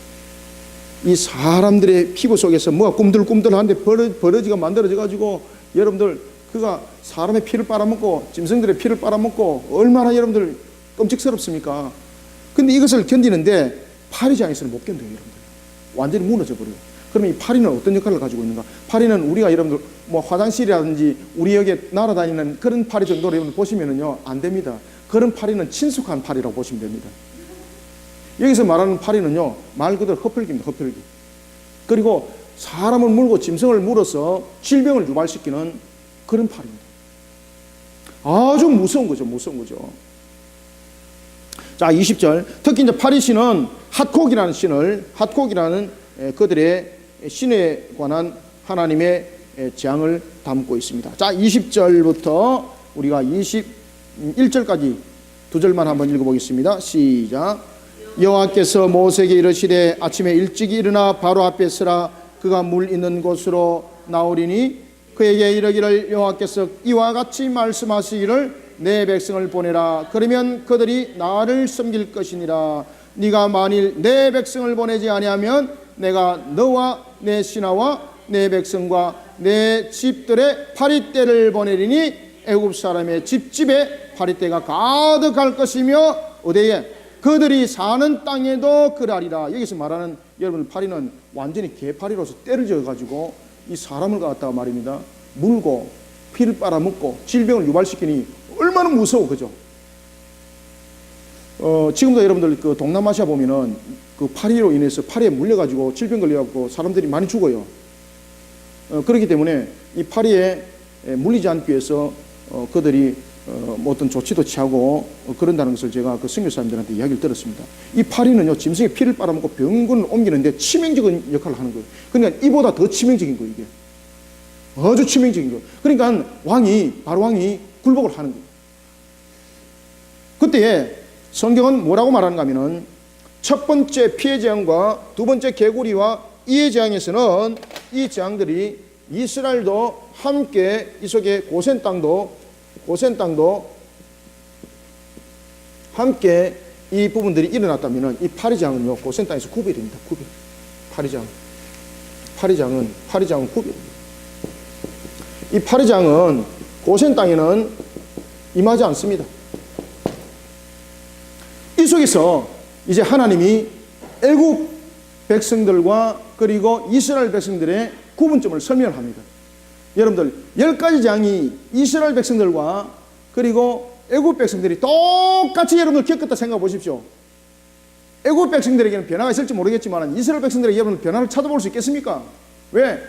이 사람들의 피부 속에서 뭐가 꿈들꿈들한데 버러지가 만들어져 가지고 여러분들 그가 사람의 피를 빨아먹고 짐승들의 피를 빨아먹고 얼마나 여러분들 끔찍스럽습니까? 근데 이것을 견디는데 파리장에서는 못 견뎌요. 여러분들 완전히 무너져 버려요. 그러면 이 파리는 어떤 역할을 가지고 있는가? 파리는 우리가 여러분들 뭐 화장실이라든지 우리 여기에 날아다니는 그런 파리 정도로 여러분들 보시면은요, 안 됩니다. 그런 파리는 친숙한 파리라고 보시면 됩니다. 여기서 말하는 파리는요, 말 그대로 흡혈귀입니다. 흡혈귀. 그리고 사람을 물고 짐승을 물어서 질병을 유발시키는 그런 파리입니다. 아주 무서운 거죠. 무서운 거죠. 자, 20절. 특히 이제 파리 신은 핫콕이라는 신을, 핫콕이라는 그들의 신에 관한 하나님의 재앙을 담고 있습니다. 자, 20절부터 우리가 21절까지 두 절만 한번 읽어보겠습니다. 시작. 여호와께서 모세에게 이르시되 아침에 일찍이 일어나 바로 앞에 서라. 그가 물 있는 곳으로 나오리니 그에게 이르기를 여호와께서 이와 같이 말씀하시기를 내 백성을 보내라. 그러면 그들이 나를 섬길 것이니라. 네가 만일 내 백성을 보내지 아니하면 내가 너와 내 신하와 내 백성과 내 집들의 파리떼를 보내리니 애굽 사람의 집집에 파리떼가 가득할 것이며 어디에? 그들이 사는 땅에도 그러하리라. 여기서 말하는 여러분 파리는 완전히 개파리로서 때를 지어가지고 이 사람을 갖다가 말입니다, 물고 피를 빨아먹고 질병을 유발시키니 얼마나 무서워. 그죠? 지금도 여러분들 그 동남아시아 보면은 그 파리로 인해서 파리에 물려가지고 질병 걸려갖고 사람들이 많이 죽어요. 그렇기 때문에 이 파리에 물리지 않기 위해서 그들이 뭐 어떤 조치도 취하고 그런다는 것을 제가 그 선교사님들한테 이야기를 들었습니다. 이 파리는요, 짐승의 피를 빨아먹고 병군을 옮기는데 치명적인 역할을 하는 거예요. 그러니까 이보다 더 치명적인 거예요. 이게 아주 치명적인 거예요. 그러니까 바로 왕이 굴복을 하는 거예요. 그때에 성경은 뭐라고 말하는가 하면은 첫 번째 피해 재앙과 두 번째 개구리와 이의 재앙에서는 이 재앙들이 이스라엘도 함께 이 속에 고센 땅도 함께 이 부분들이 일어났다면 이 파리 재앙은요, 고센 땅에서 구별입니다. 구별. 파리 재앙은 구별입니다. 이 파리 재앙은 고센 땅에는 임하지 않습니다. 이 속에서 이제 하나님이 애굽 백성들과 그리고 이스라엘 백성들의 구분점을 설명을 합니다. 여러분들 10가지 재앙이 이스라엘 백성들과 그리고 애굽 백성들이 똑같이 여러분들 겪었다 생각해 보십시오. 애굽 백성들에게는 변화가 있을지 모르겠지만 이스라엘 백성들에게 여러분 변화를 찾아볼 수 있겠습니까? 왜?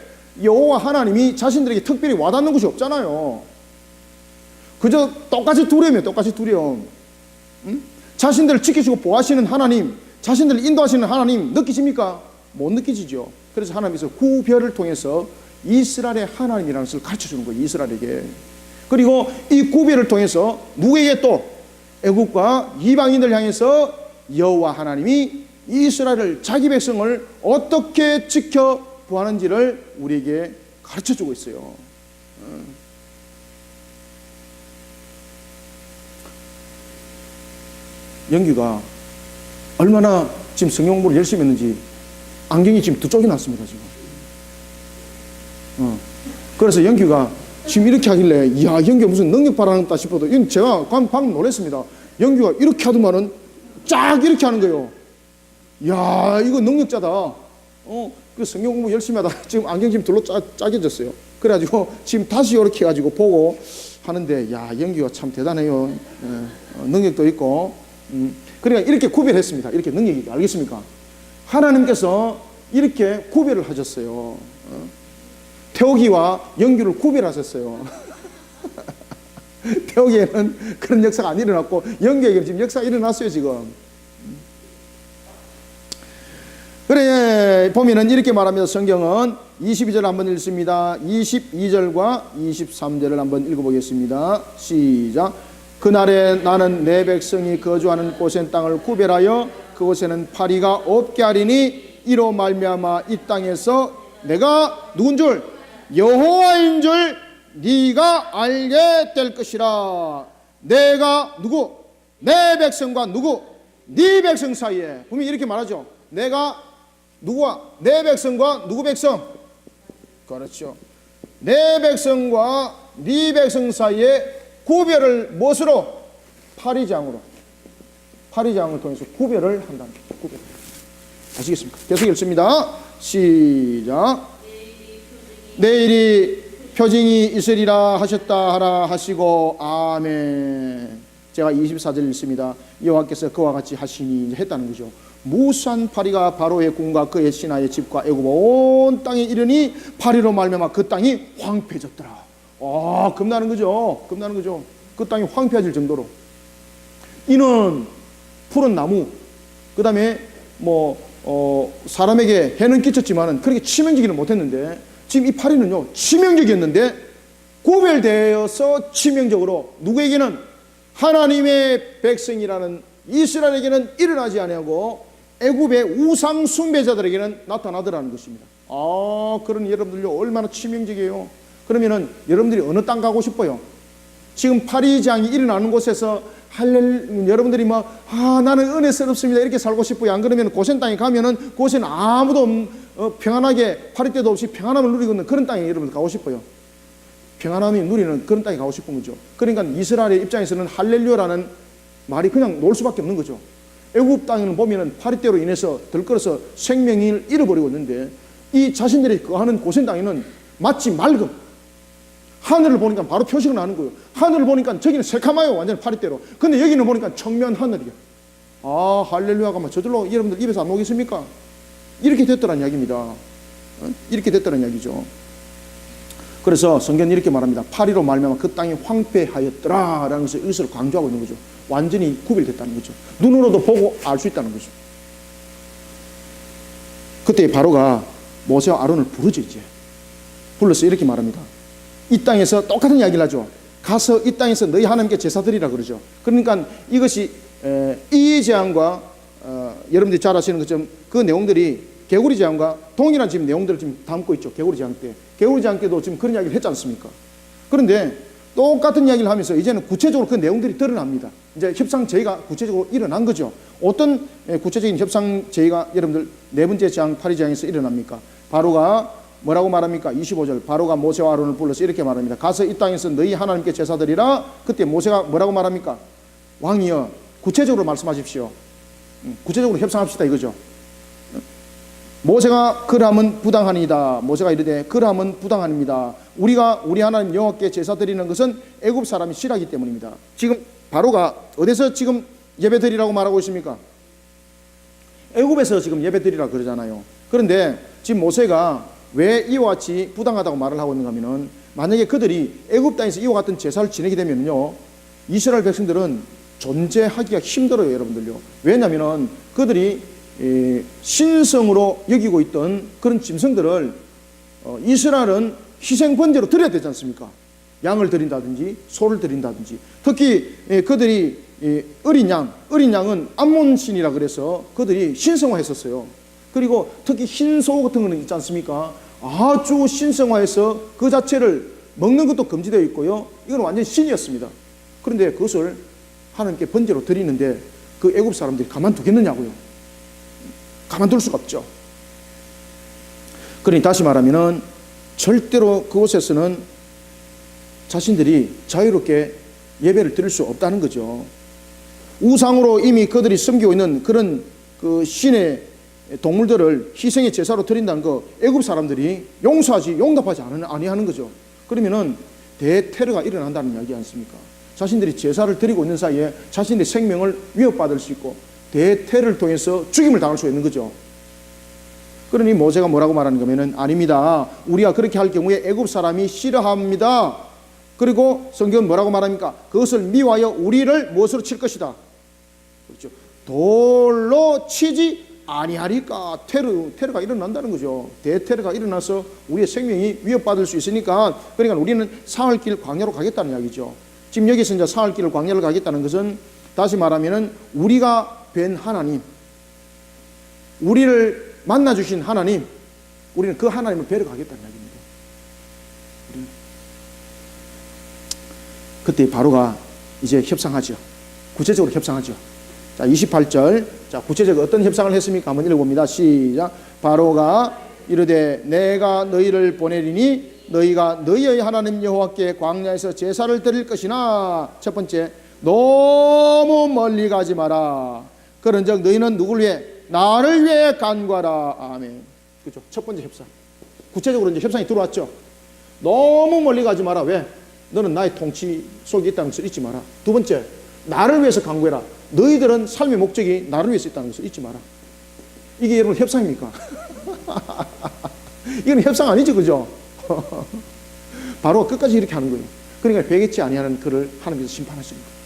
여호와 하나님이 자신들에게 특별히 와닿는 것이 없잖아요. 그저 똑같이 두려움이에요. 똑같이 두려움. 자신들을 지키시고 보호하시는 하나님, 자신들을 인도하시는 하나님 느끼십니까? 못 느끼시죠. 그래서 하나님께서 구별을 통해서 이스라엘의 하나님이라는 것을 가르쳐주는 거예요. 이스라엘에게. 그리고 이 구별을 통해서 누구에게 또 애국과 이방인들 향해서 여호와 하나님이 이스라엘을 자기 백성을 어떻게 지켜 보하는지를 우리에게 가르쳐주고 있어요. 영규가 얼마나 지금 성경 공부를 열심히 했는지 안경이 지금 두 쪽이 났습니다. 지금. 그래서 영규가 지금 이렇게 하길래 이야 영규가 무슨 능력 발휘한다 싶어도 제가 방금 놀랐습니다. 영규가 이렇게 하더만은 쫙 이렇게 하는 거예요. 이야 이거 능력자다. 그 성경 공부 열심히 하다가 지금 안경 지금 둘로 짜겨졌어요. 그래가지고 지금 다시 이렇게 해가지고 보고 하는데 야 영규가 참 대단해요. 능력도 있고. 그러니까 이렇게 구별했습니다. 이렇게 능력이 알겠습니까? 하나님께서 이렇게 구별을 하셨어요. 태옥이와 영규를 구별하셨어요. 태옥이에는 그런 역사가 안 일어났고 영규에게는 지금 역사가 일어났어요. 지금. 그래 보면은 이렇게 말합니다. 성경은 22절 한번 읽습니다. 22절과 23절을 한번 읽어보겠습니다. 시작. 그날에 나는 내 백성이 거주하는 곳의 땅을 구별하여 그곳에는 파리가 없게 하리니 이로 말미암아 이 땅에서 내가 누군 줄 여호와인 줄 네가 알게 될 것이라. 내가 누구? 내 백성과 누구? 네 백성 사이에. 보면 이렇게 말하죠. 내가 누구와? 내 백성과 누구 백성? 그렇죠. 내 백성과 네 백성 사이에 구별을 무엇으로? 파리장으로. 파리장을 통해서 구별을 한답니다. 구별. 아시겠습니까? 계속 읽습니다. 시작. 내일이 표징이 있으리라 하셨다 하라 하시고 아멘. 제가 24절 읽습니다. 여호와께서 그와 같이 하시니 했다는 거죠. 무수한 파리가 바로의 궁과 그의 신하의 집과 애굽 온 땅에 이르니 파리로 말미암아 그 땅이 황폐해졌더라. 겁나는 거죠. 겁나는 거죠. 그 땅이 황폐해질 정도로. 이는 푸른 나무, 그 다음에 사람에게 해는 끼쳤지만은 그렇게 치명적이는 못했는데 지금 이 파리는요 치명적이었는데 구별되어서 치명적으로 누구에게는 하나님의 백성이라는 이스라엘에게는 일어나지 아니하고 애굽의 우상 숭배자들에게는 나타나더라는 것입니다. 그런 여러분들요 얼마나 치명적이에요. 그러면은 여러분들이 어느 땅 가고 싶어요? 지금 파리장이 일어나는 곳에서 여러분들이 나는 은혜스럽습니다 이렇게 살고 싶어요. 안 그러면 고센 땅에 가면은 그곳에는 아무도 평안하게 파리떼도 없이 평안함을 누리고 있는 그런 땅에 여러분들 가고 싶어요. 평안함이 누리는 그런 땅에 가고 싶은 거죠. 그러니까 이스라엘의 입장에서는 할렐루야라는 말이 그냥 놓을 수밖에 없는 거죠. 애굽 땅에는 보면은 파리떼로 인해서 들끓어서 생명을 잃어버리고 있는데 이 자신들이 거하는 고센 땅에는 마치 맑음, 하늘을 보니까 바로 표시가 나는 거예요. 하늘을 보니까 저기는 새카마요. 완전 파리떼로. 근데 여기는 보니까 청면 하늘이요. 할렐루야가 저절로 여러분들 입에서 안 나오겠습니까? 이렇게 됐더란 이야기입니다. 이렇게 됐더란 이야기죠. 그래서 성경은 이렇게 말합니다. 파리로 말미암아 그 땅이 황폐하였더라 라는 것을 이것을 강조하고 있는 거죠. 완전히 구별됐다는 거죠. 눈으로도 보고 알 수 있다는 거죠. 그때 바로가 모세와 아론을 부르죠. 이제 불러서 이렇게 말합니다. 이 땅에서 똑같은 이야기를 하죠. 가서 이 땅에서 너희 하나님께 제사드리라 그러죠. 그러니까 이것이 이 재앙과 여러분들이 잘 아시는 것처럼 그 내용들이 개구리 재앙과 동일한 지금 내용들을 지금 담고 있죠. 개구리 재앙 때. 개구리 재앙 때도 지금 그런 이야기를 했지 않습니까? 그런데 똑같은 이야기를 하면서 이제는 구체적으로 그 내용들이 드러납니다. 이제 협상 제의가 구체적으로 일어난 거죠. 어떤 구체적인 협상 제의가 여러분들 네 번째 재앙 파리 재앙에서 일어납니까? 바로가 뭐라고 말합니까? 25절 바로가 모세와 아론을 불러서 이렇게 말합니다. 가서 이 땅에서 너희 하나님께 제사드리라. 그때 모세가 뭐라고 말합니까? 왕이여 구체적으로 말씀하십시오. 구체적으로 협상합시다 이거죠. 모세가 그러함은 부당하니이다. 모세가 이르되 그러함은 부당하니이다. 우리가 우리 하나님 여호와께 제사 드리는 것은 애굽 사람이 싫어하기 때문입니다. 지금 바로가 어디서 지금 예배 드리라고 말하고 있습니까? 애굽에서 지금 예배 드리라고 그러잖아요. 그런데 지금 모세가 왜 이와 같이 부당하다고 말을 하고 있는가 하면은, 만약에 그들이 애굽 땅에서 이와 같은 제사를 지내게 되면요, 이스라엘 백성들은 존재하기가 힘들어요, 여러분들요. 왜냐하면 그들이 신성으로 여기고 있던 그런 짐승들을 이스라엘은 희생 번제로 드려야 되지 않습니까? 양을 드린다든지 소를 드린다든지. 특히 그들이 어린 양은 암몬 신이라 그래서 그들이 신성화했었어요. 그리고 특히 흰소 같은 거는 있지 않습니까? 아주 신성화해서 그 자체를 먹는 것도 금지되어 있고요, 이건 완전히 신이었습니다. 그런데 그것을 하나님께 번제로 드리는데 그 애굽 사람들이 가만두겠느냐고요. 가만둘 수가 없죠. 그러니 다시 말하면 절대로 그곳에서는 자신들이 자유롭게 예배를 드릴 수 없다는 거죠. 우상으로 이미 그들이 섬기고 있는 그런 그 신의 동물들을 희생의 제사로 드린다는 거, 애굽 사람들이 용납하지 아니하는 거죠. 그러면은 대테러가 일어난다는 이야기 아니십니까? 자신들이 제사를 드리고 있는 사이에 자신의 생명을 위협받을 수 있고 대테러를 통해서 죽임을 당할 수 있는 거죠. 그러니 모세가 뭐라고 말하는 거면은, 아닙니다. 우리가 그렇게 할 경우에 애굽 사람이 싫어합니다. 그리고 성경은 뭐라고 말합니까? 그것을 미워하여 우리를 무엇으로 칠 것이다. 그렇죠. 돌로 치지 아니하리까. 테러가 일어난다는 거죠. 대테러가 일어나서 우리의 생명이 위협받을 수 있으니까, 그러니까 우리는 사흘 길 광야로 가겠다는 이야기죠. 지금 여기서 이제 사흘 길을 광야를 가겠다는 것은, 다시 말하면은 우리가 뵌 하나님, 우리를 만나주신 하나님, 우리는 그 하나님을 뵈러 가겠다는 이야기입니다. 그때 바로가 이제 협상하죠. 구체적으로 협상하죠. 자, 28절. 자, 구체적으로 어떤 협상을 했습니까? 한번 읽어봅니다. 시작. 바로가 이르되 내가 너희를 보내리니 너희가 너희의 하나님 여호와께 광야에서 제사를 드릴 것이나, 첫 번째, 너무 멀리 가지 마라. 그런즉 너희는 누구를 위해? 나를 위해 간구하라. 아멘. 그렇죠. 첫 번째 협상. 구체적으로 이제 협상이 들어왔죠. 너무 멀리 가지 마라. 왜? 너는 나의 통치 속에 있다는 것을 잊지 마라. 두 번째, 나를 위해서 간구해라. 너희들은 삶의 목적이 나를 위해서 있다는 것을 잊지 마라. 이게 여러분 협상입니까? 이건 협상 아니죠, 그죠? 바로 끝까지 이렇게 하는 거예요. 그러니까 배겠지 아니하는 그를 하나님께서 심판하십니다.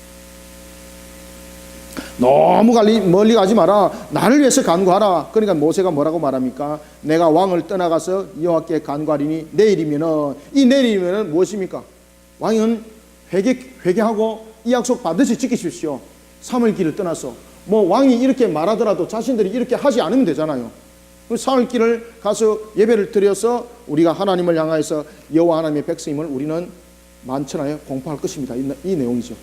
너무 멀리 가지 마라. 나를 위해서 간구하라. 그러니까 모세가 뭐라고 말합니까? 내가 왕을 떠나가서 여호와께 간구하리니, 내일이면은, 이 내일이면은 무엇입니까? 왕은 회개하고 이 약속 반드시 지키십시오. 3월 길을 떠나서. 뭐 왕이 이렇게 말하더라도 자신들이 이렇게 하지 않으면 되잖아요. 3월 길을 가서 예배를 드려서 우리가 하나님을 향하여서 여호와 하나님의 백성임을 우리는 만천하에 공포할 것입니다. 이 내용이죠.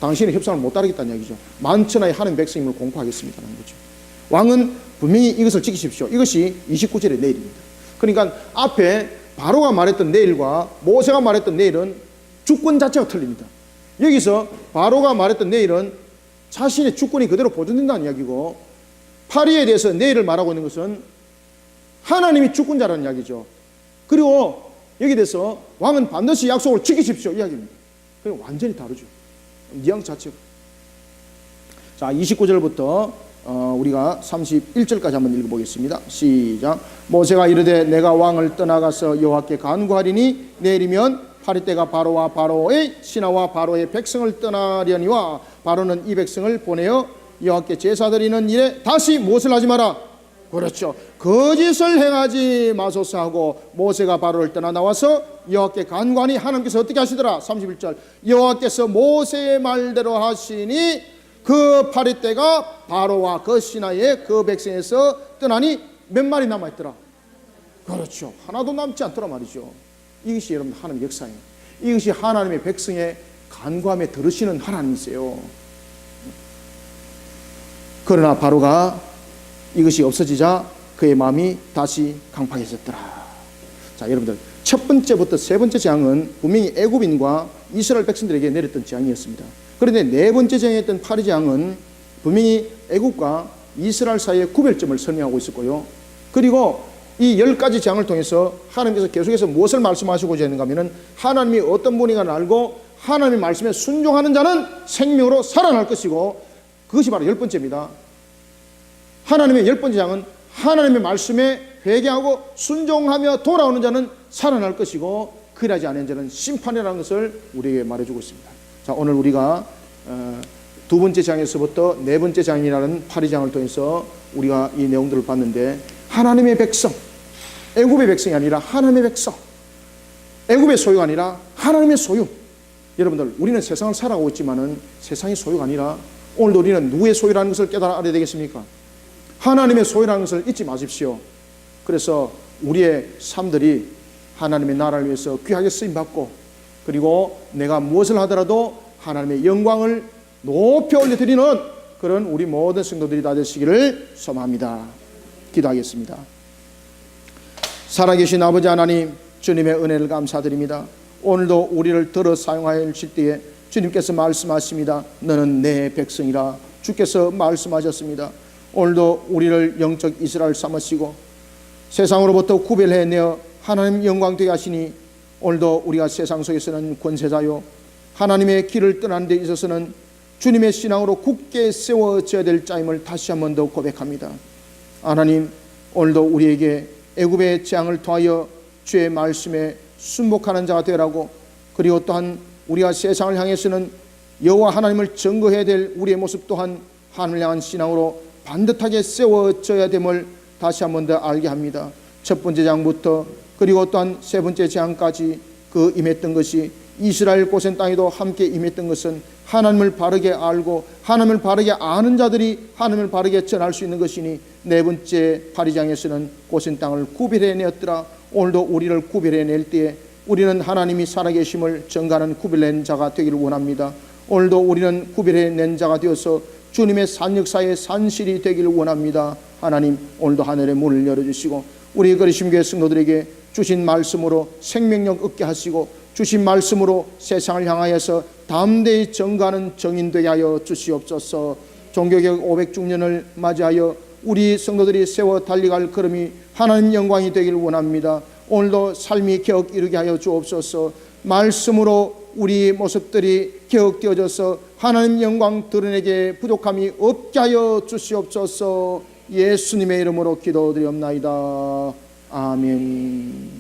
당신의 협상을 못 따르겠다는 얘기죠. 만천하에 하나님 백성임을 공포하겠습니다라는 거죠. 왕은 분명히 이것을 지키십시오. 이것이 29절의 내일입니다. 그러니까 앞에 바로가 말했던 내일과 모세가 말했던 내일은 주권 자체가 틀립니다. 여기서 바로가 말했던 내일은 자신의 주권이 그대로 보존된다는 이야기고, 파리에 대해서 내일을 말하고 있는 것은 하나님이 주권자라는 이야기죠. 그리고 여기에 대해서 왕은 반드시 약속을 지키십시오 이야기입니다. 그럼 완전히 다르죠. 뉘앙스 자체가. 자, 29절부터 우리가 31절까지 한번 읽어보겠습니다. 시작. 모세가 이르되 내가 왕을 떠나가서 여호와께 간구하리니 내일이면 파리떼가 바로와 바로의 신하와 바로의 백성을 떠나려니와 바로는 이 백성을 보내어 여호와께 제사드리는 일에 다시 무엇을 하지 마라. 그렇죠. 거짓을 행하지 마소서 하고 모세가 바로를 떠나 나와서 여호와께 간구하니 하나님께서 어떻게 하시더라. 31절. 여호와께서 모세의 말대로 하시니 그 파리떼가 바로와 그 신하의 그 백성에서 떠나니 몇 마리 남아있더라. 그렇죠. 하나도 남지 않더라 말이죠. 이것이 여러분 하나님의 역사예요. 이것이 하나님의 백성의 간구함에 들으시는 하나님이세요. 그러나 바로가 이것이 없어지자 그의 마음이 다시 강팍해졌더라. 자, 여러분들 첫 번째부터 세 번째 재앙은 분명히 애굽인과 이스라엘 백성들에게 내렸던 재앙이었습니다. 그런데 네 번째 재앙이었던 파리 재앙은 분명히 애굽과 이스라엘 사이의 구별점을 설명하고 있었고요, 그리고 이 10가지 재앙을 통해서 하나님께서 계속해서 무엇을 말씀하시고자 하는가 하면 하나님이 어떤 분인가 알고 하나님의 말씀에 순종하는 자는 생명으로 살아날 것이고, 그것이 바로 10번째입니다. 하나님의 10번째 재앙은 하나님의 말씀에 회개하고 순종하며 돌아오는 자는 살아날 것이고, 그러지 않은 자는 심판이라는 것을 우리에게 말해주고 있습니다. 자, 오늘 우리가 두 번째 장에서부터 네 번째 장이라는 8장을 통해서 우리가 이 내용들을 봤는데, 하나님의 백성, 애굽의 백성이 아니라 하나님의 백성, 애굽의 소유가 아니라 하나님의 소유. 여러분들, 우리는 세상을 살아가고 있지만은 세상의 소유가 아니라 오늘도 우리는 누구의 소유라는 것을 깨달아야 되겠습니까? 하나님의 소유라는 것을 잊지 마십시오. 그래서 우리의 삶들이 하나님의 나라를 위해서 귀하게 쓰임받고, 그리고 내가 무엇을 하더라도 하나님의 영광을 높이 올려드리는 그런 우리 모든 성도들이 다 되시기를 소망합니다. 기도하겠습니다. 살아계신 아버지 하나님, 주님의 은혜를 감사드립니다. 오늘도 우리를 들어 사용하여 주실 때에 주님께서 말씀하십니다. 너는 내 백성이라 주께서 말씀하셨습니다. 오늘도 우리를 영적 이스라엘 삼으시고 세상으로부터 구별해내어 하나님 영광 되게 하시니, 오늘도 우리가 세상 속에서는 권세자요 하나님의 길을 떠나는 데 있어서는 주님의 신앙으로 굳게 세워져야 될 자임을 다시 한 번 더 고백합니다. 하나님, 오늘도 우리에게 애굽의 재앙을 통하여 주의 말씀에 순복하는 자가 되라고, 그리고 또한 우리가 세상을 향해서는 여호와 하나님을 증거해야 될 우리의 모습 또한 하늘을 향한 신앙으로 반듯하게 세워져야 됨을 다시 한 번 더 알게 합니다. 첫 번째 장부터 그리고 또한 세 번째 재앙까지 그 임했던 것이, 이스라엘 고센 땅에도 함께 임했던 것은 하나님을 바르게 알고 하나님을 바르게 아는 자들이 하나님을 바르게 전할 수 있는 것이니, 네 번째 8장에서는 고센 땅을 구별해내었더라. 오늘도 우리를 구별해낼 때에 우리는 하나님이 살아계심을 증거하는 구별낸 자가 되기를 원합니다. 오늘도 우리는 구별해낸 자가 되어서 주님의 산역사의 산실이 되기를 원합니다. 하나님, 오늘도 하늘의 문을 열어주시고 우리 그리심교회 성도들에게 주신 말씀으로 생명력 얻게 하시고, 주신 말씀으로 세상을 향하여서 담대히 증거하는 정인 되게 하여 주시옵소서. 종교개혁 500주년을 맞이하여 우리 성도들이 세워 달려갈 걸음이 하나님 영광이 되기를 원합니다. 오늘도 삶이 개혁 이루게 하여 주옵소서. 말씀으로 우리 모습들이 개혁되어져서 하나님 영광 드러내게 부족함이 없게 하여 주시옵소서. 예수님의 이름으로 기도드리옵나이다. 아멘.